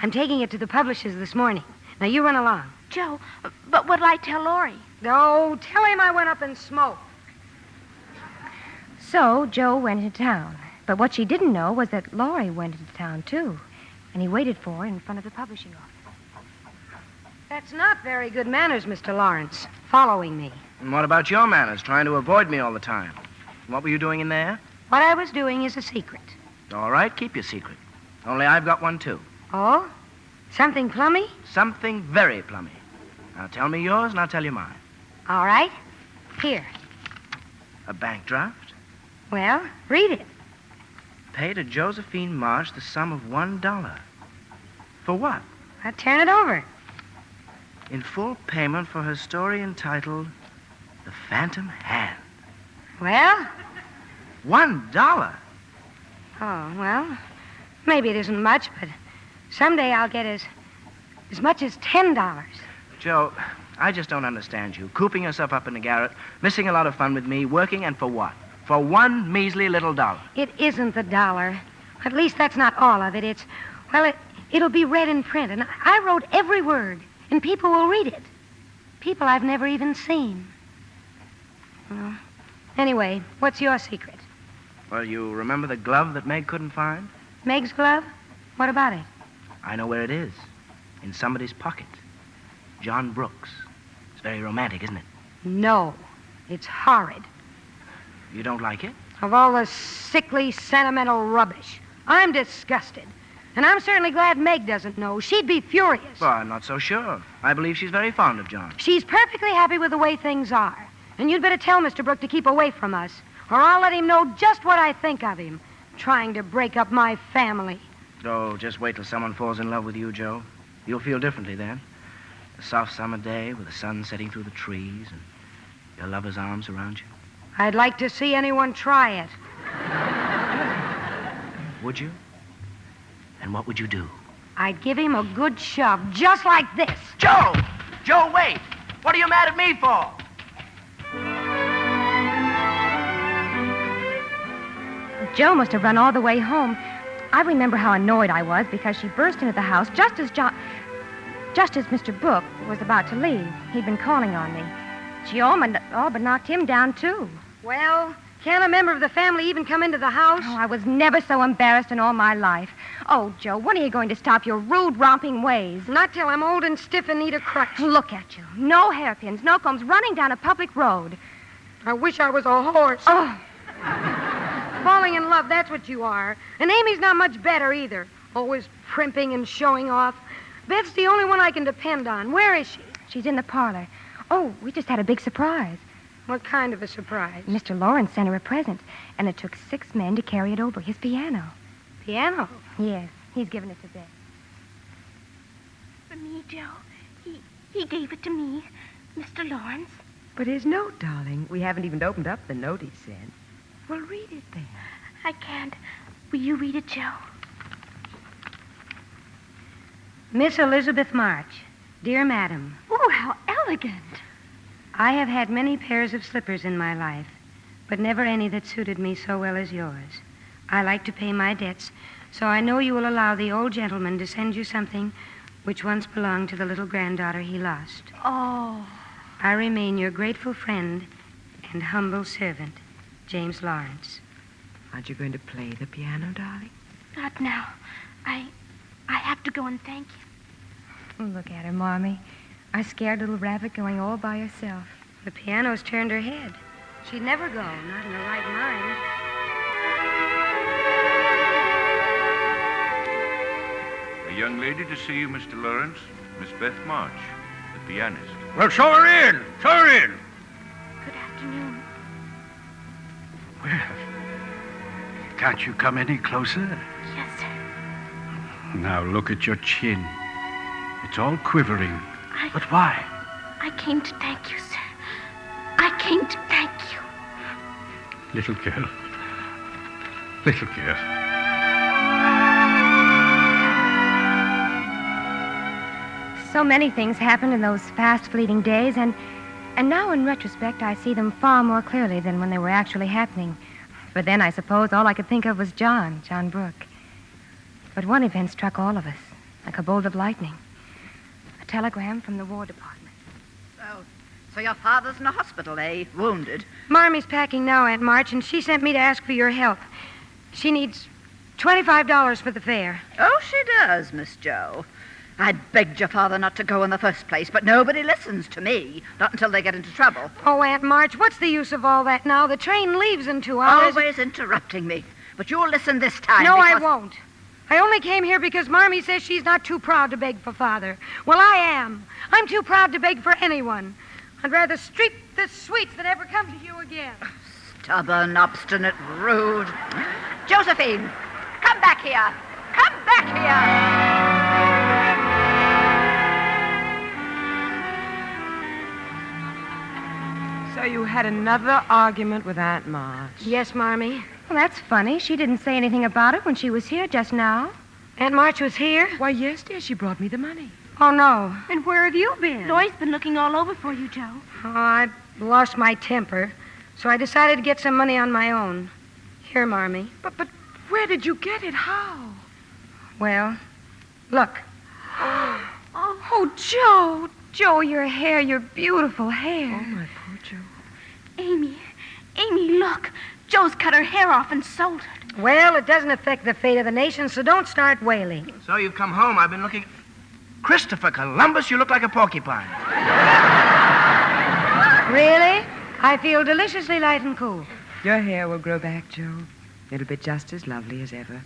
[SPEAKER 6] I'm taking it to the publishers this morning. Now, you run along.
[SPEAKER 4] Joe, but what'll I tell Laurie?
[SPEAKER 6] No, tell him I went up and smoked.
[SPEAKER 5] So Jo went into town. But what she didn't know was that Laurie went into town, too. And he waited for her in front of the publishing office.
[SPEAKER 6] That's not very good manners, Mr. Lawrence, following me.
[SPEAKER 10] And what about your manners, trying to avoid me all the time? What were you doing in there?
[SPEAKER 6] What I was doing is a secret.
[SPEAKER 10] All right, keep your secret. Only I've got one, too.
[SPEAKER 6] Oh? Something plummy?
[SPEAKER 10] Something very plummy. Now tell me yours, and I'll tell you mine.
[SPEAKER 6] All right. Here.
[SPEAKER 10] A bank draft?
[SPEAKER 6] Well, read it.
[SPEAKER 10] Pay to Josephine Marsh the sum of $1. For what?
[SPEAKER 6] I'll turn it over.
[SPEAKER 10] In full payment for her story entitled The Phantom Hand.
[SPEAKER 6] Well?
[SPEAKER 10] $1?
[SPEAKER 6] Oh, well, maybe it isn't much, but someday I'll get as much as $10.
[SPEAKER 10] Joe, I just don't understand you. Cooping yourself up in the garret, missing a lot of fun with me, working, and for what? For one measly little dollar.
[SPEAKER 6] It isn't the dollar. At least that's not all of it. It'll be read in print, and I wrote every word, and people will read it. People I've never even seen. Well, anyway, what's your secret?
[SPEAKER 10] Well, you remember the glove that Meg couldn't find?
[SPEAKER 6] Meg's glove? What about it?
[SPEAKER 10] I know where it is. In somebody's pocket. John Brooks. It's very romantic, isn't it?
[SPEAKER 6] No. It's horrid.
[SPEAKER 10] You don't like it?
[SPEAKER 6] Of all the sickly, sentimental rubbish. I'm disgusted. And I'm certainly glad Meg doesn't know. She'd be furious.
[SPEAKER 10] Well, I'm not so sure. I believe she's very fond of John.
[SPEAKER 6] She's perfectly happy with the way things are. And you'd better tell Mr. Brooke to keep away from us, or I'll let him know just what I think of him, trying to break up my family.
[SPEAKER 10] Oh, just wait till someone falls in love with you, Joe. You'll feel differently then. A soft summer day with the sun setting through the trees and your lover's arms around you.
[SPEAKER 6] I'd like to see anyone try it.
[SPEAKER 10] Would you? And what would you do?
[SPEAKER 6] I'd give him a good shove, just like this.
[SPEAKER 10] Joe! Joe, wait! What are you mad at me for?
[SPEAKER 5] Jo must have run all the way home. I remember how annoyed I was because she burst into the house just as Mr. Brooke was about to leave. He'd been calling on me. She all but knocked him down, too.
[SPEAKER 6] Well, can't a member of the family even come into the house?
[SPEAKER 5] Oh, I was never so embarrassed in all my life. Oh, Jo, when are you going to stop your rude, romping ways?
[SPEAKER 6] Not till I'm old and stiff and need a crutch.
[SPEAKER 5] Look at you. No hairpins, no combs, running down a public road.
[SPEAKER 6] I wish I was a horse.
[SPEAKER 5] Oh.
[SPEAKER 6] Falling in love, that's what you are. And Amy's not much better either. Always primping and showing off. Beth's the only one I can depend on. Where is she?
[SPEAKER 5] She's in the parlor. Oh, we just had a big surprise.
[SPEAKER 6] What kind of a surprise?
[SPEAKER 5] Mr. Lawrence sent her a present, and it took 6 men to carry it over, his piano.
[SPEAKER 6] Piano?
[SPEAKER 5] Yes, he's given it to Beth.
[SPEAKER 4] For me, Joe. He gave it to me, Mr. Lawrence.
[SPEAKER 8] But his note, darling. We haven't even opened up the note he sent. Well, read it then.
[SPEAKER 4] I can't. Will you read it, Joe?
[SPEAKER 6] Miss Elizabeth March, dear Madam.
[SPEAKER 13] Oh, how elegant.
[SPEAKER 6] I have had many pairs of slippers in my life, but never any that suited me so well as yours. I like to pay my debts, so I know you will allow the old gentleman to send you something which once belonged to the little granddaughter he lost.
[SPEAKER 13] Oh.
[SPEAKER 6] I remain your grateful friend and humble servant, James Lawrence.
[SPEAKER 8] Aren't you going to play the piano, darling?
[SPEAKER 4] Not now. I have to go and thank you.
[SPEAKER 5] Look at her, Mommy. A scared little rabbit going all by herself.
[SPEAKER 6] The piano's turned her head. She'd never go, not in her right mind.
[SPEAKER 14] A young lady to see you, Mr. Lawrence. Miss Beth March, the pianist.
[SPEAKER 11] Well, show her in. Show her in.
[SPEAKER 4] Good afternoon.
[SPEAKER 15] Well, can't you come any closer?
[SPEAKER 4] Yes, sir.
[SPEAKER 15] Now look at your chin. It's all quivering. But why?
[SPEAKER 4] I came to thank you, sir. I came to thank you.
[SPEAKER 15] Little girl. Little girl.
[SPEAKER 5] So many things happened in those fast fleeting days, and now in retrospect I see them far more clearly than when they were actually happening. But then I suppose all I could think of was John Brooke. But one event struck all of us, like a bolt of lightning. A telegram from the War Department.
[SPEAKER 9] So your father's in a hospital, eh? Wounded.
[SPEAKER 6] Marmy's packing now, Aunt March, and she sent me to ask for your help. She needs $25 for the fare.
[SPEAKER 9] Oh, she does, Miss Joe. I begged your father not to go in the first place, but nobody listens to me. Not until they get into trouble.
[SPEAKER 6] Oh, Aunt March, what's the use of all that now? The train leaves in 2 hours.
[SPEAKER 9] Always interrupting me. But you'll listen this time.
[SPEAKER 6] No,
[SPEAKER 9] because...
[SPEAKER 6] I won't. I only came here because Marmy says she's not too proud to beg for Father. Well, I am. I'm too proud to beg for anyone. I'd rather streak the sweets than ever come to you again.
[SPEAKER 9] Stubborn, obstinate, rude. Josephine, come back here. Come back
[SPEAKER 8] here. So you had another argument with Aunt March?
[SPEAKER 6] Yes, Marmy.
[SPEAKER 5] Well, that's funny. She didn't say anything about it when she was here just now.
[SPEAKER 6] Aunt March was here?
[SPEAKER 8] Why, yes, dear. She brought me the money.
[SPEAKER 6] Oh, no.
[SPEAKER 13] And where have you been?
[SPEAKER 4] Loy's been looking all over for you, Joe.
[SPEAKER 6] Oh, I lost my temper, so I decided to get some money on my own. Here, Marmy.
[SPEAKER 8] But where did you get it? How?
[SPEAKER 6] Well, look.
[SPEAKER 5] Oh, Joe. Joe, your hair, your beautiful hair.
[SPEAKER 8] Oh, my poor Joe.
[SPEAKER 4] Amy, look. Joe's cut her hair off and sold it.
[SPEAKER 6] Well, it doesn't affect the fate of the nation, so don't start wailing.
[SPEAKER 10] So you've come home. I've been looking... Christopher Columbus, you look like a porcupine.
[SPEAKER 6] Really? I feel deliciously light and cool.
[SPEAKER 8] Your hair will grow back, Joe. It'll be just as lovely as ever.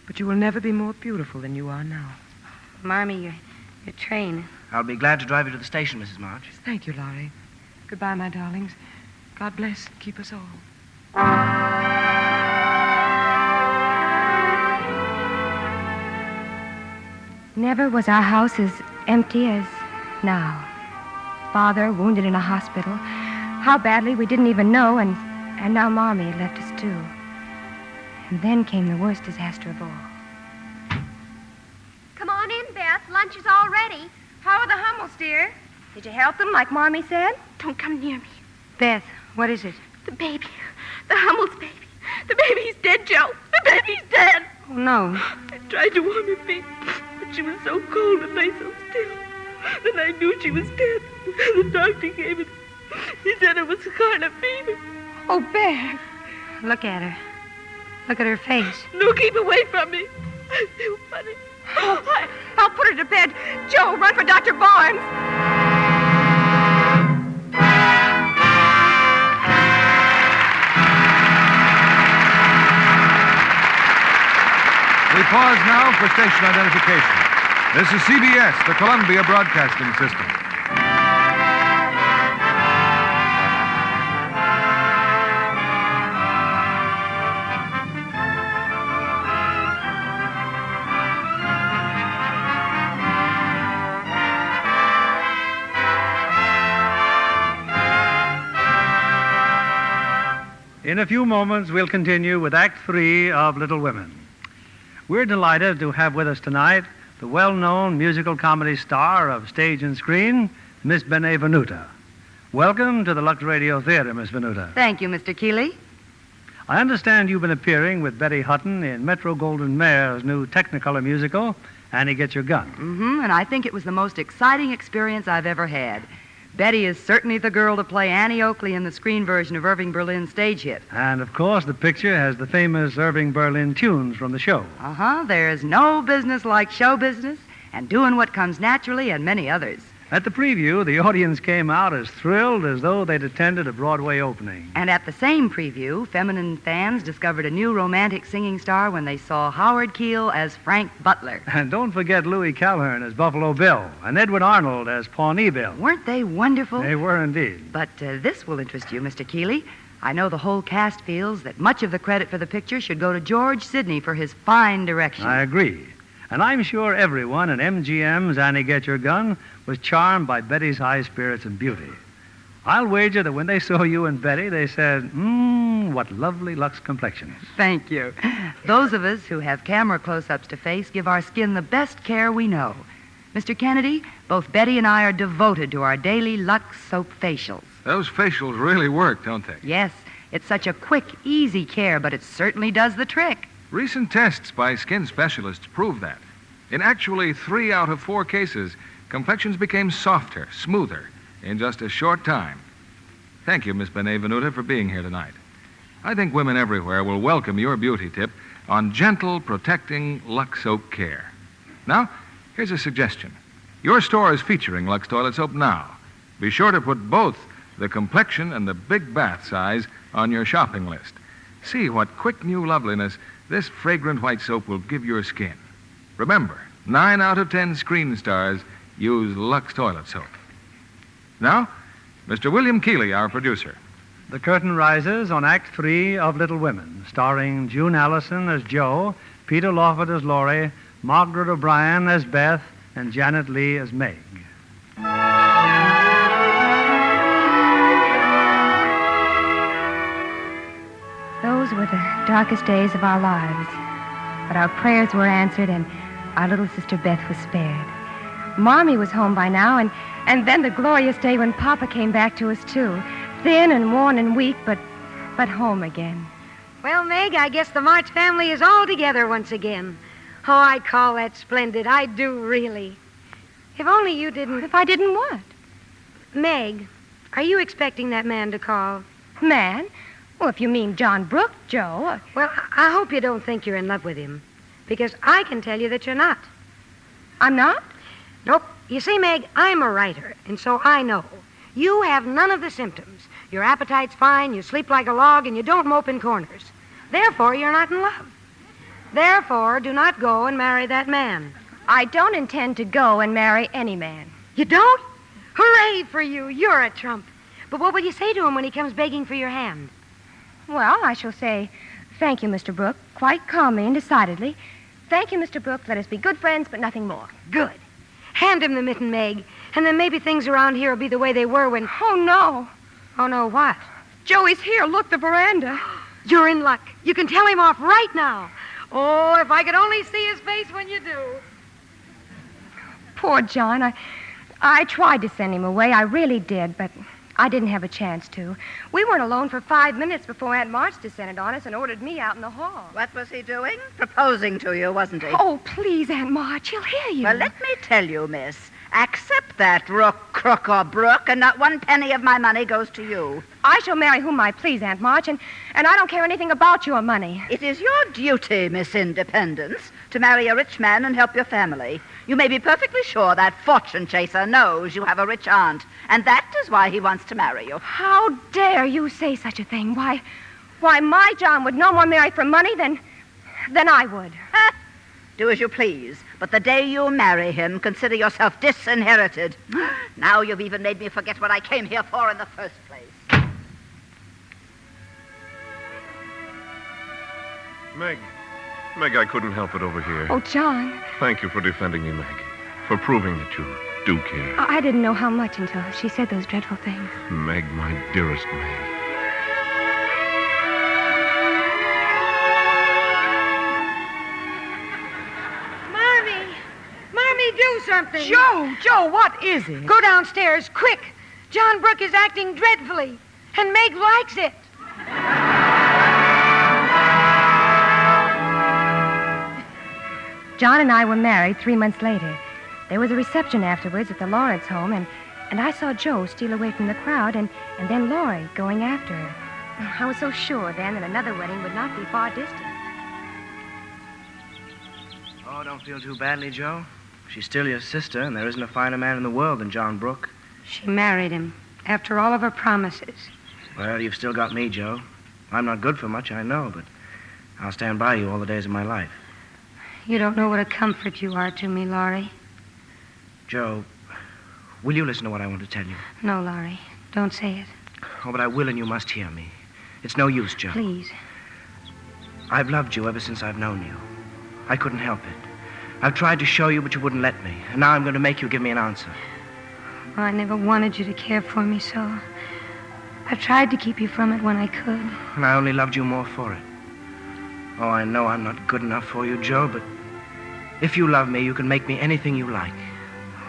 [SPEAKER 8] But you will never be more beautiful than you are now.
[SPEAKER 6] Marmy, your train.
[SPEAKER 10] I'll be glad to drive you to the station, Mrs. March.
[SPEAKER 8] Thank you, Laurie. Goodbye, my darlings. God bless and keep us all.
[SPEAKER 5] Never was our house as empty as now. Father wounded in a hospital. How badly we didn't even know, and now Marmy had left us too. And then came the worst disaster of all.
[SPEAKER 3] Come on in, Beth. Lunch is all ready.
[SPEAKER 5] How are the Hummels, dear? Did you help them like Marmy said?
[SPEAKER 4] Don't come near me.
[SPEAKER 6] Beth, what is it?
[SPEAKER 4] The baby. The Hummels baby. The baby's dead, Joe. The baby's dead.
[SPEAKER 6] Oh, no.
[SPEAKER 4] I tried to warm her feet, but she was so cold and lay so still. Then I knew she was dead. The doctor gave it. He said it was scarlet fever.
[SPEAKER 6] Oh, Beth. Look at her. Look at her face.
[SPEAKER 4] No, keep away from me. I feel funny.
[SPEAKER 5] I'll put her to bed. Joe, run for Dr. Barnes.
[SPEAKER 1] We pause now for station identification. This is CBS, the Columbia Broadcasting System.
[SPEAKER 2] In a few moments, we'll continue with Act 3 of Little Women. We're delighted to have with us tonight the well-known musical comedy star of stage and screen, Miss Benay Venuta. Welcome to the Lux Radio Theater, Miss Venuta.
[SPEAKER 16] Thank you, Mr. Keighley.
[SPEAKER 2] I understand you've been appearing with Betty Hutton in Metro-Goldwyn-Mayer's new Technicolor musical, Annie Get Your Gun.
[SPEAKER 16] Mm-hmm, and I think it was the most exciting experience I've ever had. Betty is certainly the girl to play Annie Oakley in the screen version of Irving Berlin's stage hit.
[SPEAKER 2] And, of course, the picture has the famous Irving Berlin tunes from the show.
[SPEAKER 16] Uh-huh. There's no business like show business and doing what comes naturally and many others.
[SPEAKER 2] At the preview, the audience came out as thrilled as though they'd attended a Broadway opening.
[SPEAKER 16] And at the same preview, feminine fans discovered a new romantic singing star when they saw Howard Keel as Frank Butler.
[SPEAKER 2] And don't forget Louis Calhern as Buffalo Bill and Edward Arnold as Pawnee Bill.
[SPEAKER 16] Weren't they wonderful?
[SPEAKER 2] They were indeed.
[SPEAKER 16] But this will interest you, Mr. Keighley. I know the whole cast feels that much of the credit for the picture should go to George Sidney for his fine direction.
[SPEAKER 2] I agree. And I'm sure everyone in MGM's Annie Get Your Gun was charmed by Betty's high spirits and beauty. I'll wager that when they saw you and Betty, they said, what lovely Lux complexions.
[SPEAKER 16] Thank you. Those of us who have camera close-ups to face give our skin the best care we know. Mr. Kennedy, both Betty and I are devoted to our daily Lux soap facials.
[SPEAKER 1] Those facials really work, don't they?
[SPEAKER 16] Yes. It's such a quick, easy care, but it certainly does the trick.
[SPEAKER 1] Recent tests by skin specialists prove that. In actually 3 out of 4 cases, complexions became softer, smoother, in just a short time. Thank you, Miss Benay Venuta, for being here tonight. I think women everywhere will welcome your beauty tip on gentle, protecting Lux soap care. Now, here's a suggestion. Your store is featuring Lux toilet soap now. Be sure to put both the complexion and the big bath size on your shopping list. See what quick new loveliness this fragrant white soap will give your skin. Remember, 9 out of 10 screen stars use Lux toilet soap. Now, Mr. William Keighley, our producer.
[SPEAKER 2] The curtain rises on Act 3 of Little Women, starring June Allyson as Jo, Peter Lawford as Laurie, Margaret O'Brien as Beth, and Janet Leigh as Meg.
[SPEAKER 3] Those were the darkest days of our lives. But our prayers were answered, and our little sister Beth was spared. Mommy was home by now, and then the glorious day when Papa came back to us, too. Thin and worn and weak, but home again.
[SPEAKER 6] Well, Meg, I guess the March family is all together once again. Oh, I call that splendid. I do, really. If only you didn't...
[SPEAKER 3] If I didn't what?
[SPEAKER 6] Meg, are you expecting that man to call?
[SPEAKER 3] Man? Well, if you mean John Brooke, Joe.
[SPEAKER 6] Well, I hope you don't think you're in love with him, because I can tell you that you're not.
[SPEAKER 3] I'm not?
[SPEAKER 6] Nope. You see, Meg, I'm a writer, and so I know. You have none of the symptoms. Your appetite's fine, you sleep like a log, and you don't mope in corners. Therefore, you're not in love. Therefore, do not go and marry that man.
[SPEAKER 3] I don't intend to go and marry any man.
[SPEAKER 6] You don't? Hooray for you. You're a trump. But what will you say to him when he comes begging for your hand?
[SPEAKER 3] Well, I shall say, thank you, Mr. Brooke, quite calmly and decidedly. Thank you, Mr. Brooke. Let us be good friends, but nothing more.
[SPEAKER 6] Good. Hand him the mitten, Meg, and then maybe things around here will be the way they were when...
[SPEAKER 3] Oh, no.
[SPEAKER 6] Oh, no, what?
[SPEAKER 3] Joey's here. Look, the veranda.
[SPEAKER 6] You're in luck. You can tell him off right now. Oh, if I could only see his face when you do.
[SPEAKER 3] Poor John. I tried to send him away. I really did, but I didn't have a chance to. We weren't alone for 5 minutes before Aunt March descended on us and ordered me out in the hall.
[SPEAKER 9] What was he doing? Proposing to you, wasn't he?
[SPEAKER 3] Oh, please, Aunt March. He'll hear you.
[SPEAKER 9] Well, let me tell you, miss. Accept that, rook, crook, or brook, and not 1 penny of my money goes to you.
[SPEAKER 3] I shall marry whom I please, Aunt March, and I don't care anything about your money.
[SPEAKER 9] It is your duty, Miss Independence, to marry a rich man and help your family. You may be perfectly sure that fortune chaser knows you have a rich aunt, and that is why he wants to marry you.
[SPEAKER 3] How dare you say such a thing? Why, my John would no more marry for money than I would.
[SPEAKER 9] Do as you please, but the day you marry him, consider yourself disinherited. Now you've even made me forget what I came here for in the first place.
[SPEAKER 17] Meg, I couldn't help it over here.
[SPEAKER 3] Oh, John.
[SPEAKER 17] Thank you for defending me, Meg. For proving that you do care.
[SPEAKER 3] I didn't know how much until she said those dreadful things.
[SPEAKER 17] Meg, my dearest Meg.
[SPEAKER 6] something.
[SPEAKER 8] Joe, what is it?
[SPEAKER 6] Go downstairs, quick. John Brooke is acting dreadfully, and Meg likes it.
[SPEAKER 3] John and I were married 3 months later. There was a reception afterwards at the Lawrence home, and I saw Joe steal away from the crowd, and then Laurie going after her. I was so sure then that another wedding would not be far distant.
[SPEAKER 10] Oh, don't feel too badly, Joe. She's still your sister, and there isn't a finer man in the world than John Brooke.
[SPEAKER 6] She married him after all of her promises.
[SPEAKER 10] Well, you've still got me, Joe. I'm not good for much, I know, but I'll stand by you all the days of my life.
[SPEAKER 6] You don't know what a comfort you are to me, Laurie.
[SPEAKER 10] Joe, will you listen to what I want to tell you?
[SPEAKER 6] No, Laurie. Don't say it.
[SPEAKER 10] Oh, but I will, and you must hear me. It's no use, Joe.
[SPEAKER 6] Please.
[SPEAKER 10] I've loved you ever since I've known you. I couldn't help it. I've tried to show you, but you wouldn't let me. And now I'm going to make you give me an answer.
[SPEAKER 6] Oh, I never wanted you to care for me so. I've tried to keep you from it when I could.
[SPEAKER 10] And I only loved you more for it. Oh, I know I'm not good enough for you, Joe, but if you love me, you can make me anything you like.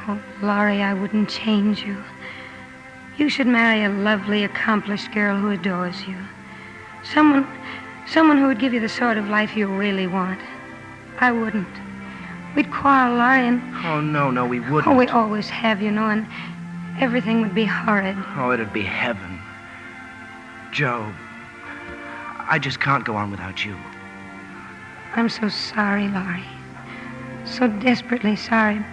[SPEAKER 6] Oh, Laurie, I wouldn't change you. You should marry a lovely, accomplished girl who adores you. Someone who would give you the sort of life you really want. I wouldn't. We'd quarrel, Laurie, and...
[SPEAKER 10] Oh, no, we wouldn't.
[SPEAKER 6] Oh, we always have, you know, and everything would be horrid.
[SPEAKER 10] Oh, it'd be heaven. Joe, I just can't go on without you.
[SPEAKER 6] I'm so sorry, Laurie. So desperately sorry.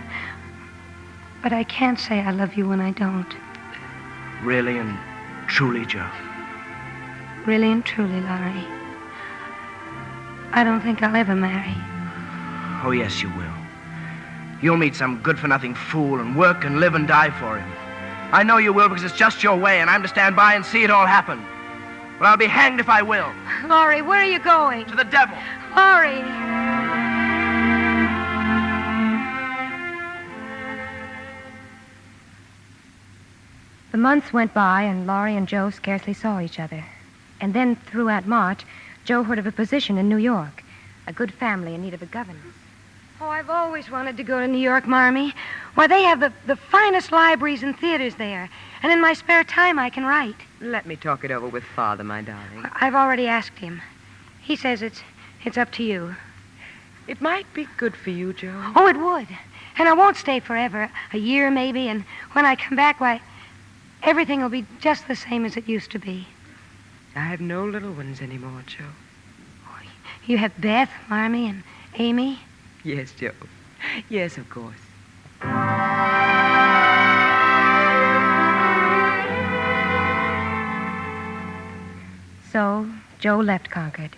[SPEAKER 6] But I can't say I love you when I don't.
[SPEAKER 10] Really and truly, Joe?
[SPEAKER 6] Really and truly, Laurie. I don't think I'll ever marry.
[SPEAKER 10] Oh, yes, you will. You'll meet some good-for-nothing fool and work and live and die for him. I know you will because it's just your way, and I'm to stand by and see it all happen. But I'll be hanged if I will.
[SPEAKER 6] Laurie, where are you going?
[SPEAKER 10] To the devil.
[SPEAKER 6] Laurie!
[SPEAKER 3] The months went by, and Laurie and Joe scarcely saw each other. And then, throughout March, Joe heard of a position in New York. A good family in need of a governess.
[SPEAKER 6] Oh, I've always wanted to go to New York, Marmee. Why, they have the finest libraries and theaters there. And in my spare time, I can write.
[SPEAKER 8] Let me talk it over with Father, my darling.
[SPEAKER 6] I've already asked him. He says it's up to you.
[SPEAKER 8] It might be good for you, Joe.
[SPEAKER 6] Oh, it would. And I won't stay forever. A year, maybe. And when I come back, why, everything will be just the same as it used to be.
[SPEAKER 8] I have no little ones anymore, Joe.
[SPEAKER 6] You have Beth, Marmee, and Amy?
[SPEAKER 8] Yes, Joe. Yes, of course.
[SPEAKER 3] So, Joe left Concord.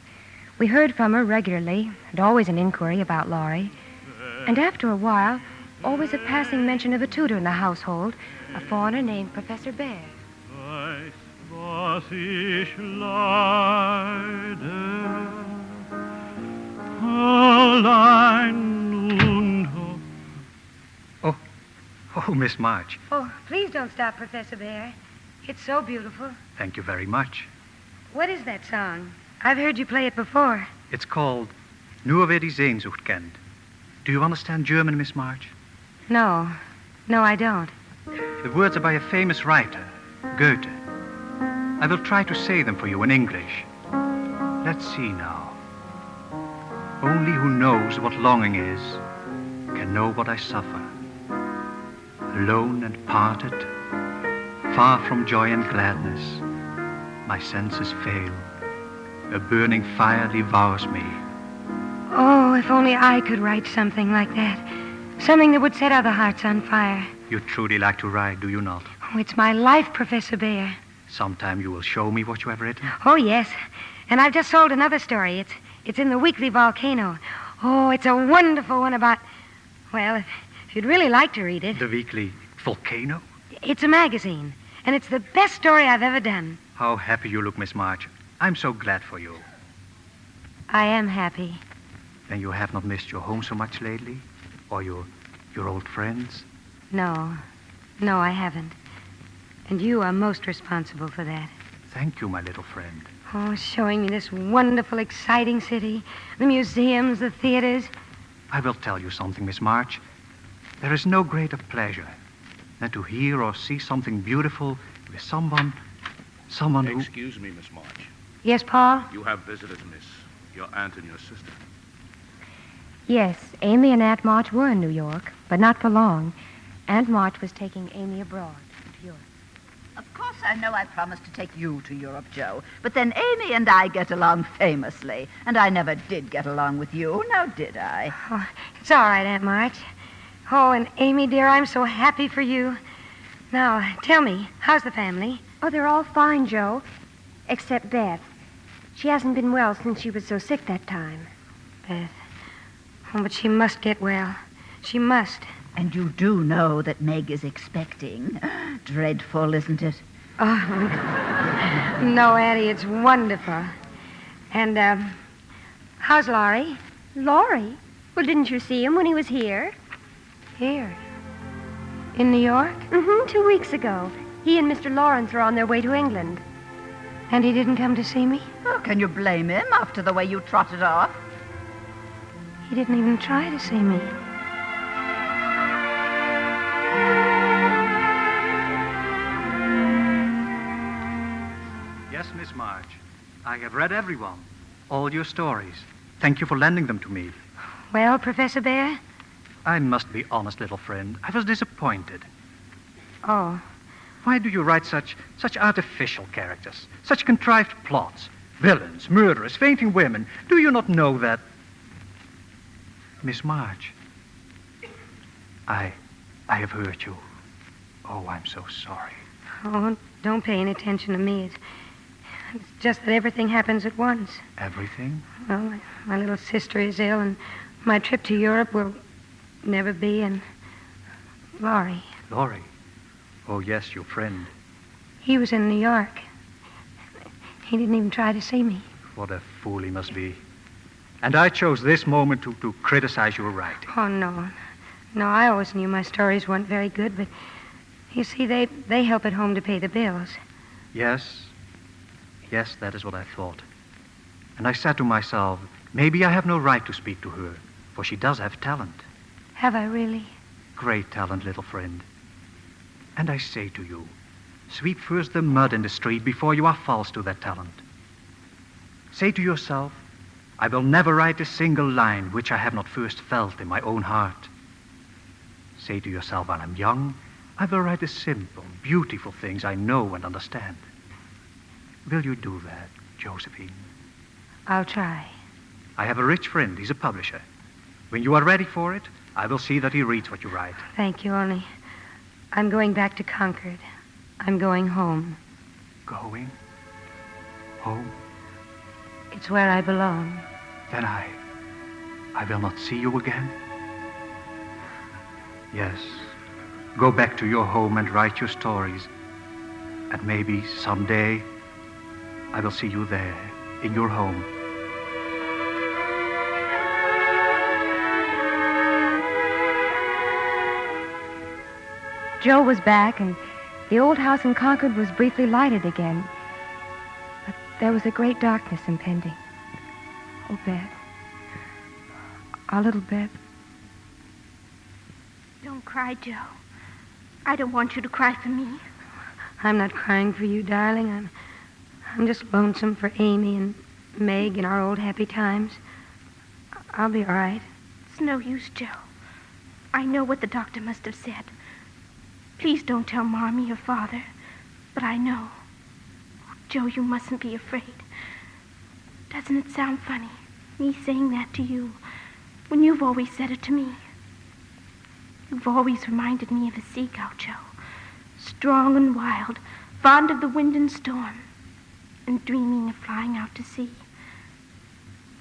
[SPEAKER 3] We heard from her regularly, and always an inquiry about Laurie. And after a while, always a passing mention of a tutor in the household, a foreigner named Professor Bear.
[SPEAKER 2] Oh, Miss March.
[SPEAKER 6] Oh, please don't stop, Professor Bear. It's so beautiful.
[SPEAKER 2] Thank you very much.
[SPEAKER 6] What is that song? I've heard you play it before.
[SPEAKER 2] It's called Nur wer die Sehnsucht kennt. Do you understand German, Miss March?
[SPEAKER 6] No, I don't.
[SPEAKER 2] The words are by a famous writer, Goethe. I will try to say them for you in English. Let's see now. Only who knows what longing is can know what I suffer. Alone and parted, far from joy and gladness, my senses fail. A burning fire devours me.
[SPEAKER 6] Oh, if only I could write something like that. Something that would set other hearts on fire.
[SPEAKER 2] You truly like to write, do you not?
[SPEAKER 6] Oh, it's my life, Professor Bear.
[SPEAKER 2] Sometime you will show me what you have written?
[SPEAKER 6] Oh, yes. And I've just sold another story. It's in the Weekly Volcano. Oh, it's a wonderful one about... Well, if you'd really like to read it...
[SPEAKER 2] The Weekly Volcano?
[SPEAKER 6] It's a magazine, and it's the best story I've ever done.
[SPEAKER 2] How happy you look, Miss March. I'm so glad for you.
[SPEAKER 6] I am happy.
[SPEAKER 2] Then you have not missed your home so much lately? Or your old friends?
[SPEAKER 6] No, I haven't. And you are most responsible for that.
[SPEAKER 2] Thank you, my little friend.
[SPEAKER 6] Oh, showing me this wonderful, exciting city, the museums, the theaters.
[SPEAKER 2] I will tell you something, Miss March. There is no greater pleasure than to hear or see something beautiful with someone who...
[SPEAKER 14] Excuse me, Miss March.
[SPEAKER 6] Yes, Paul?
[SPEAKER 14] You have visitors, miss. Your aunt and your sister.
[SPEAKER 3] Yes, Amy and Aunt March were in New York, but not for long. Aunt March was taking Amy abroad to Europe.
[SPEAKER 9] Of course, I know I promised to take you to Europe, Joe. But then Amy and I get along famously. And I never did get along with you, now did I?
[SPEAKER 6] Oh, it's all right, Aunt March. Oh, and Amy, dear, I'm so happy for you. Now, tell me, how's the family?
[SPEAKER 3] Oh, they're all fine, Joe. Except Beth. She hasn't been well since she was so sick that time.
[SPEAKER 6] Beth. Oh, but she must get well. She must.
[SPEAKER 9] And you do know that Meg is expecting. Dreadful, isn't it?
[SPEAKER 6] Oh, no, Addie, it's wonderful. And, how's Laurie?
[SPEAKER 3] Laurie? Well, didn't you see him when he was here?
[SPEAKER 6] Here? In New York?
[SPEAKER 3] Mm-hmm, 2 weeks ago. He and Mr. Lawrence were on their way to England.
[SPEAKER 6] And he didn't come to see me?
[SPEAKER 9] Oh, can you blame him after the way you trotted off?
[SPEAKER 6] He didn't even try to see me.
[SPEAKER 2] Yes, Miss March. I have read every one. All your stories. Thank you for lending them to me.
[SPEAKER 6] Well, Professor Bear?
[SPEAKER 2] I must be honest, little friend. I was disappointed.
[SPEAKER 6] Oh.
[SPEAKER 2] Why do you write such artificial characters? Such contrived plots? Villains, murderers, fainting women. Do you not know that... Miss March, I have hurt you. Oh, I'm so sorry.
[SPEAKER 6] Oh, don't pay any attention to me. It's just that everything happens at once.
[SPEAKER 2] Everything?
[SPEAKER 6] Well, my little sister is ill, and my trip to Europe will never be, and Laurie.
[SPEAKER 2] Laurie? Oh, yes, your friend.
[SPEAKER 6] He was in New York. He didn't even try to see me.
[SPEAKER 2] What a fool he must be. And I chose this moment to criticize your writing.
[SPEAKER 6] Oh, no. No, I always knew my stories weren't very good, but you see, they help at home to pay the bills.
[SPEAKER 2] Yes. Yes, that is what I thought. And I said to myself, maybe I have no right to speak to her, for she does have talent.
[SPEAKER 6] Have I really?
[SPEAKER 2] Great talent, little friend. And I say to you, sweep first the mud in the street before you are false to that talent. Say to yourself, I will never write a single line which I have not first felt in my own heart. Say to yourself, while I'm young, I will write the simple, beautiful things I know and understand. Will you do that, Josephine?
[SPEAKER 6] I'll try.
[SPEAKER 2] I have a rich friend. He's a publisher. When you are ready for it, I will see that he reads what you write.
[SPEAKER 6] Thank you, only I'm going back to Concord. I'm going home.
[SPEAKER 2] Going? Home?
[SPEAKER 6] It's where I belong.
[SPEAKER 2] Then I will not see you again? Yes. Go back to your home and write your stories. And maybe someday I will see you there, in your home.
[SPEAKER 3] Joe was back, and the old house in Concord was briefly lighted again. But there was a great darkness impending. Oh, Beth. Our little Beth.
[SPEAKER 4] Don't cry, Joe. I don't want you to cry for me.
[SPEAKER 6] I'm not crying for you, darling. I'm just lonesome for Amy and Meg and our old happy times. I'll be all right.
[SPEAKER 4] It's no use, Joe. I know what the doctor must have said. Please don't tell Mommy or Father, but I know. Joe, you mustn't be afraid. Doesn't it sound funny, me saying that to you, when you've always said it to me? You've always reminded me of a seagull, Joe. Strong and wild, fond of the wind and storm, and dreaming of flying out to sea.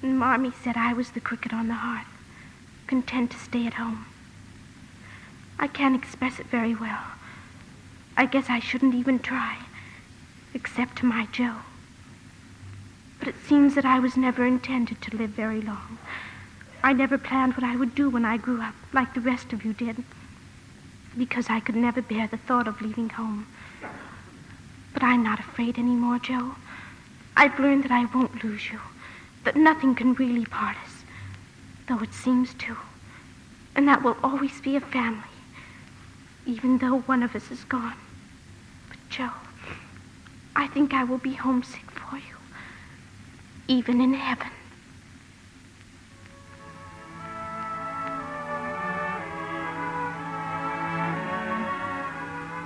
[SPEAKER 4] And Mommy said I was the cricket on the hearth, content to stay at home. I can't express it very well. I guess I shouldn't even try, except to my Joe. But it seems that I was never intended to live very long. I never planned what I would do when I grew up, like the rest of you did, because I could never bear the thought of leaving home. But I'm not afraid anymore, Joe. I've learned that I won't lose you, that nothing can really part us, though it seems to. And that will always be a family, even though one of us is gone. But, Joe, I think I will be homesick for you, even in heaven.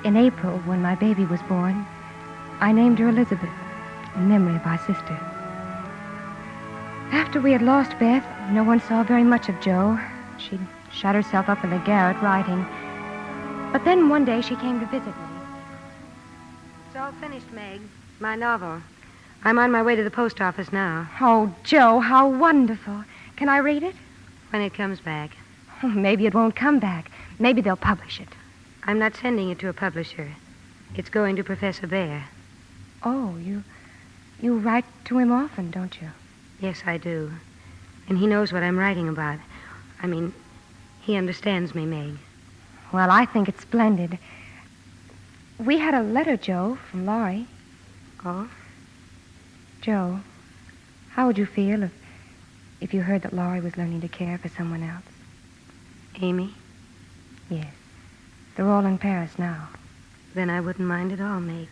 [SPEAKER 3] In April, when my baby was born, I named her Elizabeth, in memory of our sister. After we had lost Beth, no one saw very much of Jo. She'd shut herself up in the garret writing. But then one day she came to visit me.
[SPEAKER 6] It's all finished, Meg. My novel. I'm on my way to the post office now.
[SPEAKER 3] Oh, Jo, how wonderful. Can I read it?
[SPEAKER 6] When it comes back.
[SPEAKER 3] Oh, maybe it won't come back. Maybe they'll publish it.
[SPEAKER 6] I'm not sending it to a publisher. It's going to Professor Bear.
[SPEAKER 3] Oh, you write to him often, don't you?
[SPEAKER 6] Yes, I do. And he knows what I'm writing about. I mean, he understands me, Meg.
[SPEAKER 3] Well, I think it's splendid. We had a letter, Jo, from Laurie.
[SPEAKER 6] Oh?
[SPEAKER 3] Jo, how would you feel if you heard that Laurie was learning to care for someone else?
[SPEAKER 6] Amy?
[SPEAKER 3] Yes. They're all in Paris now.
[SPEAKER 6] Then I wouldn't mind at all, Meg.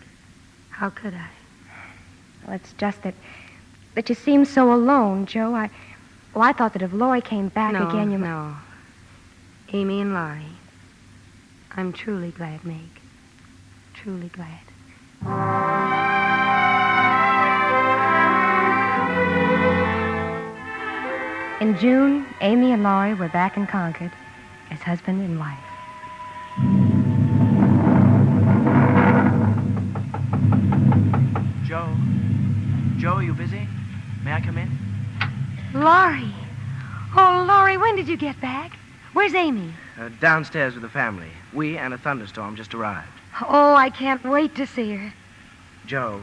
[SPEAKER 6] How could I?
[SPEAKER 3] Well, it's just that you seem so alone, Jo. I thought that if Laurie came back again, you might...
[SPEAKER 6] No. Amy and Laurie. I'm truly glad, Meg. Truly glad.
[SPEAKER 3] In June, Amy and Laurie were back in Concord as husband and wife.
[SPEAKER 10] Joe, are you busy? May I come in?
[SPEAKER 6] Laurie! Oh, Laurie, when did you get back? Where's Amy?
[SPEAKER 10] Downstairs with the family. We and a thunderstorm just arrived.
[SPEAKER 6] Oh, I can't wait to see her.
[SPEAKER 10] Joe,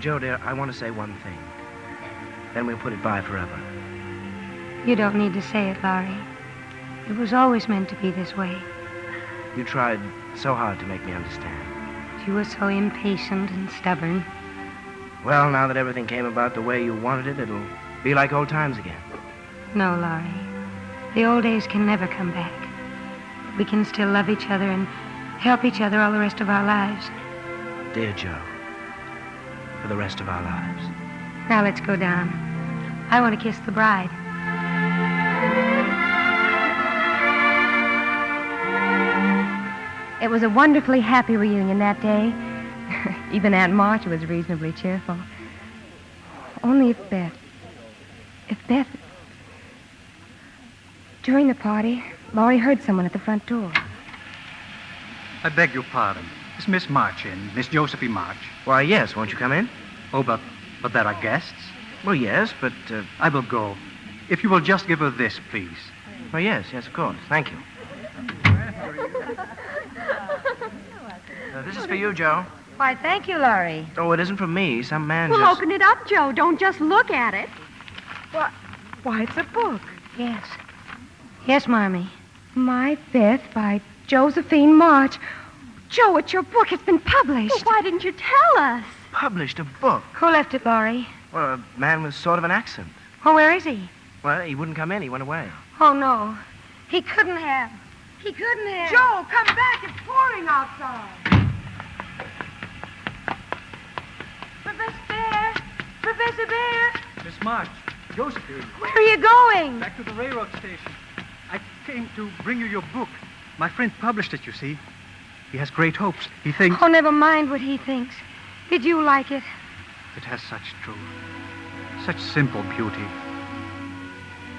[SPEAKER 10] dear, I want to say one thing. Then we'll put it by forever.
[SPEAKER 6] You don't need to say it, Laurie. It was always meant to be this way.
[SPEAKER 10] You tried so hard to make me understand.
[SPEAKER 6] You were so impatient and stubborn.
[SPEAKER 10] Well, now that everything came about the way you wanted it, it'll be like old times again.
[SPEAKER 6] No, Laurie. The old days can never come back. We can still love each other and help each other all the rest of our lives.
[SPEAKER 10] Dear Joe, for the rest of our lives.
[SPEAKER 6] Now let's go down. I want to kiss the bride.
[SPEAKER 3] It was a wonderfully happy reunion that day. Even Aunt March was reasonably cheerful. Only if Beth... During the party, Laurie heard someone at the front door.
[SPEAKER 2] I beg your pardon. Is Miss March in? Miss Josephine March?
[SPEAKER 10] Why, yes. Won't you come in?
[SPEAKER 2] Oh, but there are guests?
[SPEAKER 10] Well, yes, but...
[SPEAKER 2] I will go. If you will just give her this, please.
[SPEAKER 10] Oh, yes, of course. Thank you. This is for you, Joe.
[SPEAKER 6] Why, thank you, Laurie.
[SPEAKER 10] Oh, it isn't from me. Some man
[SPEAKER 13] Well,
[SPEAKER 10] just...
[SPEAKER 13] open it up, Joe. Don't just look at it.
[SPEAKER 6] Why, it's a book. Yes. Yes, Marmee.
[SPEAKER 3] My Beth by Josephine March. Joe, it's your book. It's been published.
[SPEAKER 13] Well, why didn't you tell us?
[SPEAKER 10] Published a book?
[SPEAKER 6] Who left it, Laurie?
[SPEAKER 10] Well, a man with sort of an accent.
[SPEAKER 6] Oh, where is he?
[SPEAKER 10] Well, he wouldn't come in. He went away.
[SPEAKER 6] Oh, no. He couldn't have. He couldn't have.
[SPEAKER 8] Joe, come back. It's pouring outside.
[SPEAKER 6] Professor Bear! Professor Bear!
[SPEAKER 2] Miss March, Josephine.
[SPEAKER 6] Where are you going?
[SPEAKER 2] Back to the railroad station. I came to bring you your book. My friend published it, you see. He has great hopes. He thinks...
[SPEAKER 6] Oh, never mind what he thinks. Did you like it?
[SPEAKER 2] It has such truth, such simple beauty,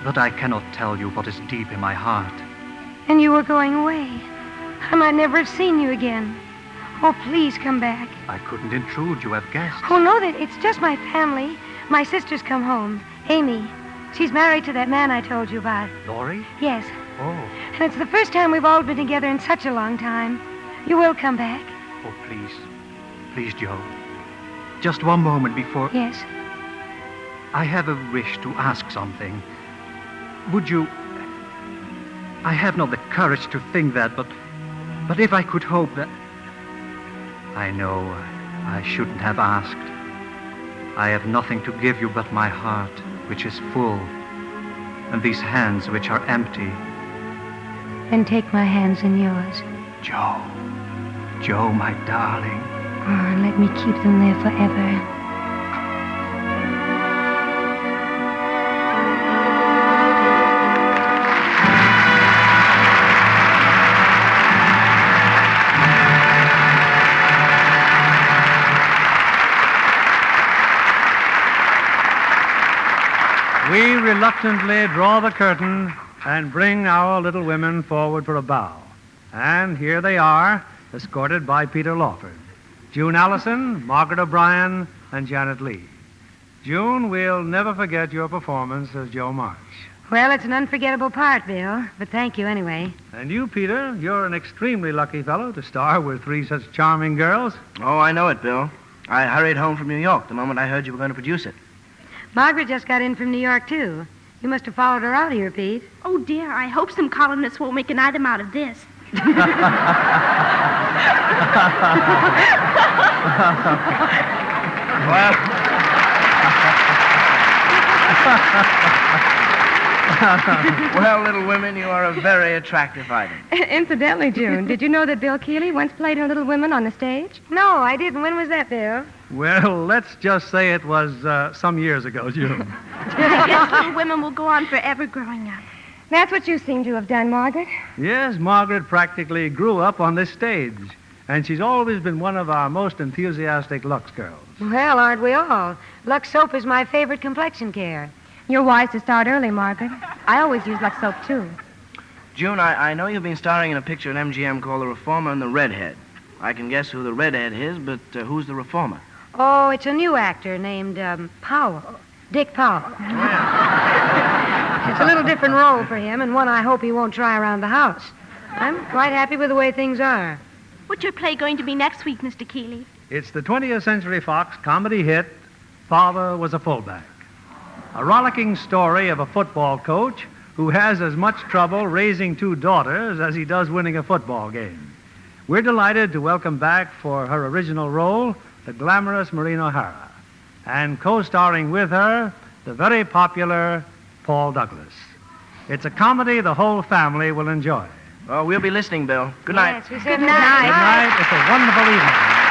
[SPEAKER 2] that I cannot tell you what is deep in my heart.
[SPEAKER 6] And you were going away. I might never have seen you again. Oh, please come back.
[SPEAKER 2] I couldn't intrude. You have guests.
[SPEAKER 6] Oh, no, it's just my family. My sister's come home. Amy. She's married to that man I told you about.
[SPEAKER 2] Laurie?
[SPEAKER 6] Yes.
[SPEAKER 2] Oh.
[SPEAKER 6] And it's the first time we've all been together in such a long time. You will come back?
[SPEAKER 2] Oh, please. Please, Joe. Just one moment before...
[SPEAKER 6] Yes.
[SPEAKER 2] I have a wish to ask something. Would you... I have not the courage to think that, but if I could hope that... I know I shouldn't have asked. I have nothing to give you but my heart, which is full, and these hands which are empty,
[SPEAKER 3] and take my hands in yours.
[SPEAKER 2] Joe. Joe, my darling.
[SPEAKER 3] Oh, and let me keep them there forever.
[SPEAKER 2] We reluctantly draw the curtain and bring our little women forward for a bow. And here they are, escorted by Peter Lawford, June Allyson, Margaret O'Brien, and Janet Leigh. June, we'll never forget your performance as Joe March.
[SPEAKER 6] Well, it's an unforgettable part, Bill, but thank you anyway.
[SPEAKER 2] And you, Peter, you're an extremely lucky fellow to star with three such charming girls.
[SPEAKER 10] Oh, I know it, Bill. I hurried home from New York the moment I heard you were going to produce it.
[SPEAKER 6] Margaret just got in from New York, too. You must have followed her out here, Pete.
[SPEAKER 4] Oh, dear, I hope some columnists won't make an item out of this.
[SPEAKER 10] Well, little women, you are a very attractive item.
[SPEAKER 5] Incidentally, June, did you know that Bill Keighley once played in Little Women on the stage?
[SPEAKER 6] No, I didn't. When was that, Bill?
[SPEAKER 2] Well, let's just say it was some years ago, June.
[SPEAKER 4] I guess Little Women will go on forever growing up.
[SPEAKER 5] That's what you seem to have done, Margaret.
[SPEAKER 2] Yes, Margaret practically grew up on this stage, and she's always been one of our most enthusiastic Lux girls.
[SPEAKER 6] Well, aren't we all? Lux soap is my favorite complexion care.
[SPEAKER 5] You're wise to start early, Margaret. I always use Lux soap, too.
[SPEAKER 10] June, I know you've been starring in a picture at MGM called The Reformer and the Redhead. I can guess who the Redhead is, but who's the Reformer?
[SPEAKER 6] Oh, it's a new actor named Powell. Dick Powell. It's a little different role for him, and one I hope he won't try around the house. I'm quite happy with the way things are.
[SPEAKER 4] What's your play going to be next week, Mr. Keighley?
[SPEAKER 2] It's the 20th Century Fox comedy hit, Father Was a Fullback. A rollicking story of a football coach who has as much trouble raising two daughters as he does winning a football game. We're delighted to welcome back for her original role the glamorous Noreen O'Hara, and co-starring with her the very popular Paul Douglas. It's a comedy the whole family will enjoy.
[SPEAKER 10] Oh, we'll be listening, Bill. Good night.
[SPEAKER 6] Yes, we said
[SPEAKER 5] Good night.
[SPEAKER 2] Good night. It's a wonderful evening.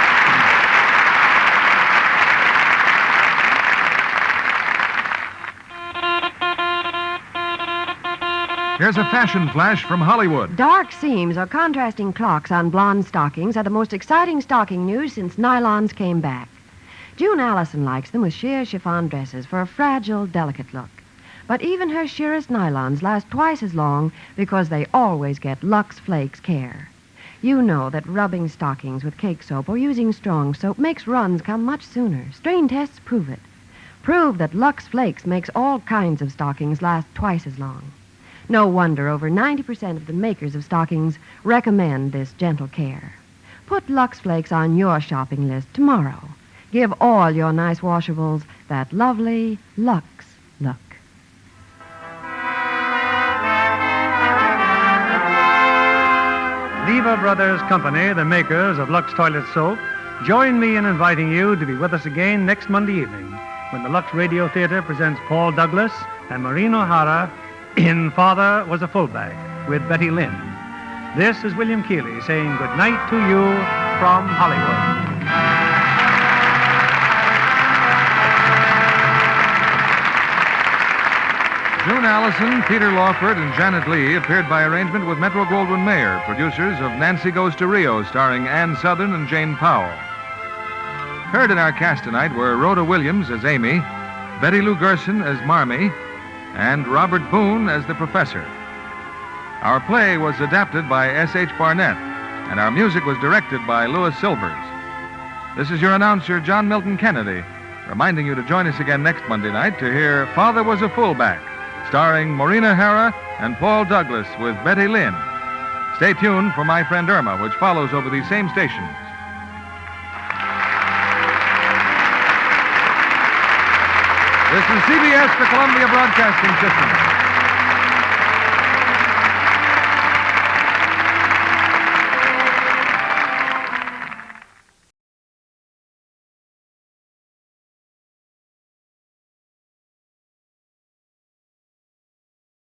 [SPEAKER 1] Here's a fashion flash from Hollywood.
[SPEAKER 12] Dark seams or contrasting clocks on blonde stockings are the most exciting stocking news since nylons came back. June Allyson likes them with sheer chiffon dresses for a fragile, delicate look. But even her sheerest nylons last twice as long because they always get Lux Flakes care. You know that rubbing stockings with cake soap or using strong soap makes runs come much sooner. Strain tests prove it. Prove that Lux Flakes makes all kinds of stockings last twice as long. No wonder over 90% of the makers of stockings recommend this gentle care. Put Lux Flakes on your shopping list tomorrow. Give all your nice washables that lovely Lux look.
[SPEAKER 2] Lever Brothers Company, the makers of Lux Toilet Soap, join me in inviting you to be with us again next Monday evening when the Lux Radio Theater presents Paul Douglas and Noreen O'Hara in Father Was a Fullback with Betty Lynn. This is William Keighley saying good night to you from Hollywood.
[SPEAKER 1] June Allyson, Peter Lawford, and Janet Leigh appeared by arrangement with Metro-Goldwyn-Mayer, producers of Nancy Goes to Rio, starring Ann Sothern and Jane Powell. Heard in our cast tonight were Rhoda Williams as Amy, Betty Lou Gerson as Marmee, and Robert Boon as the Professor. Our play was adapted by S.H. Barnett, and our music was directed by Louis Silvers. This is your announcer, John Milton Kennedy, reminding you to join us again next Monday night to hear Father Was a Fullback, starring Noreen O'Hara and Paul Douglas with Betty Lynn. Stay tuned for My Friend Irma, which follows over these same stations. This is CBS, the Columbia Broadcasting System.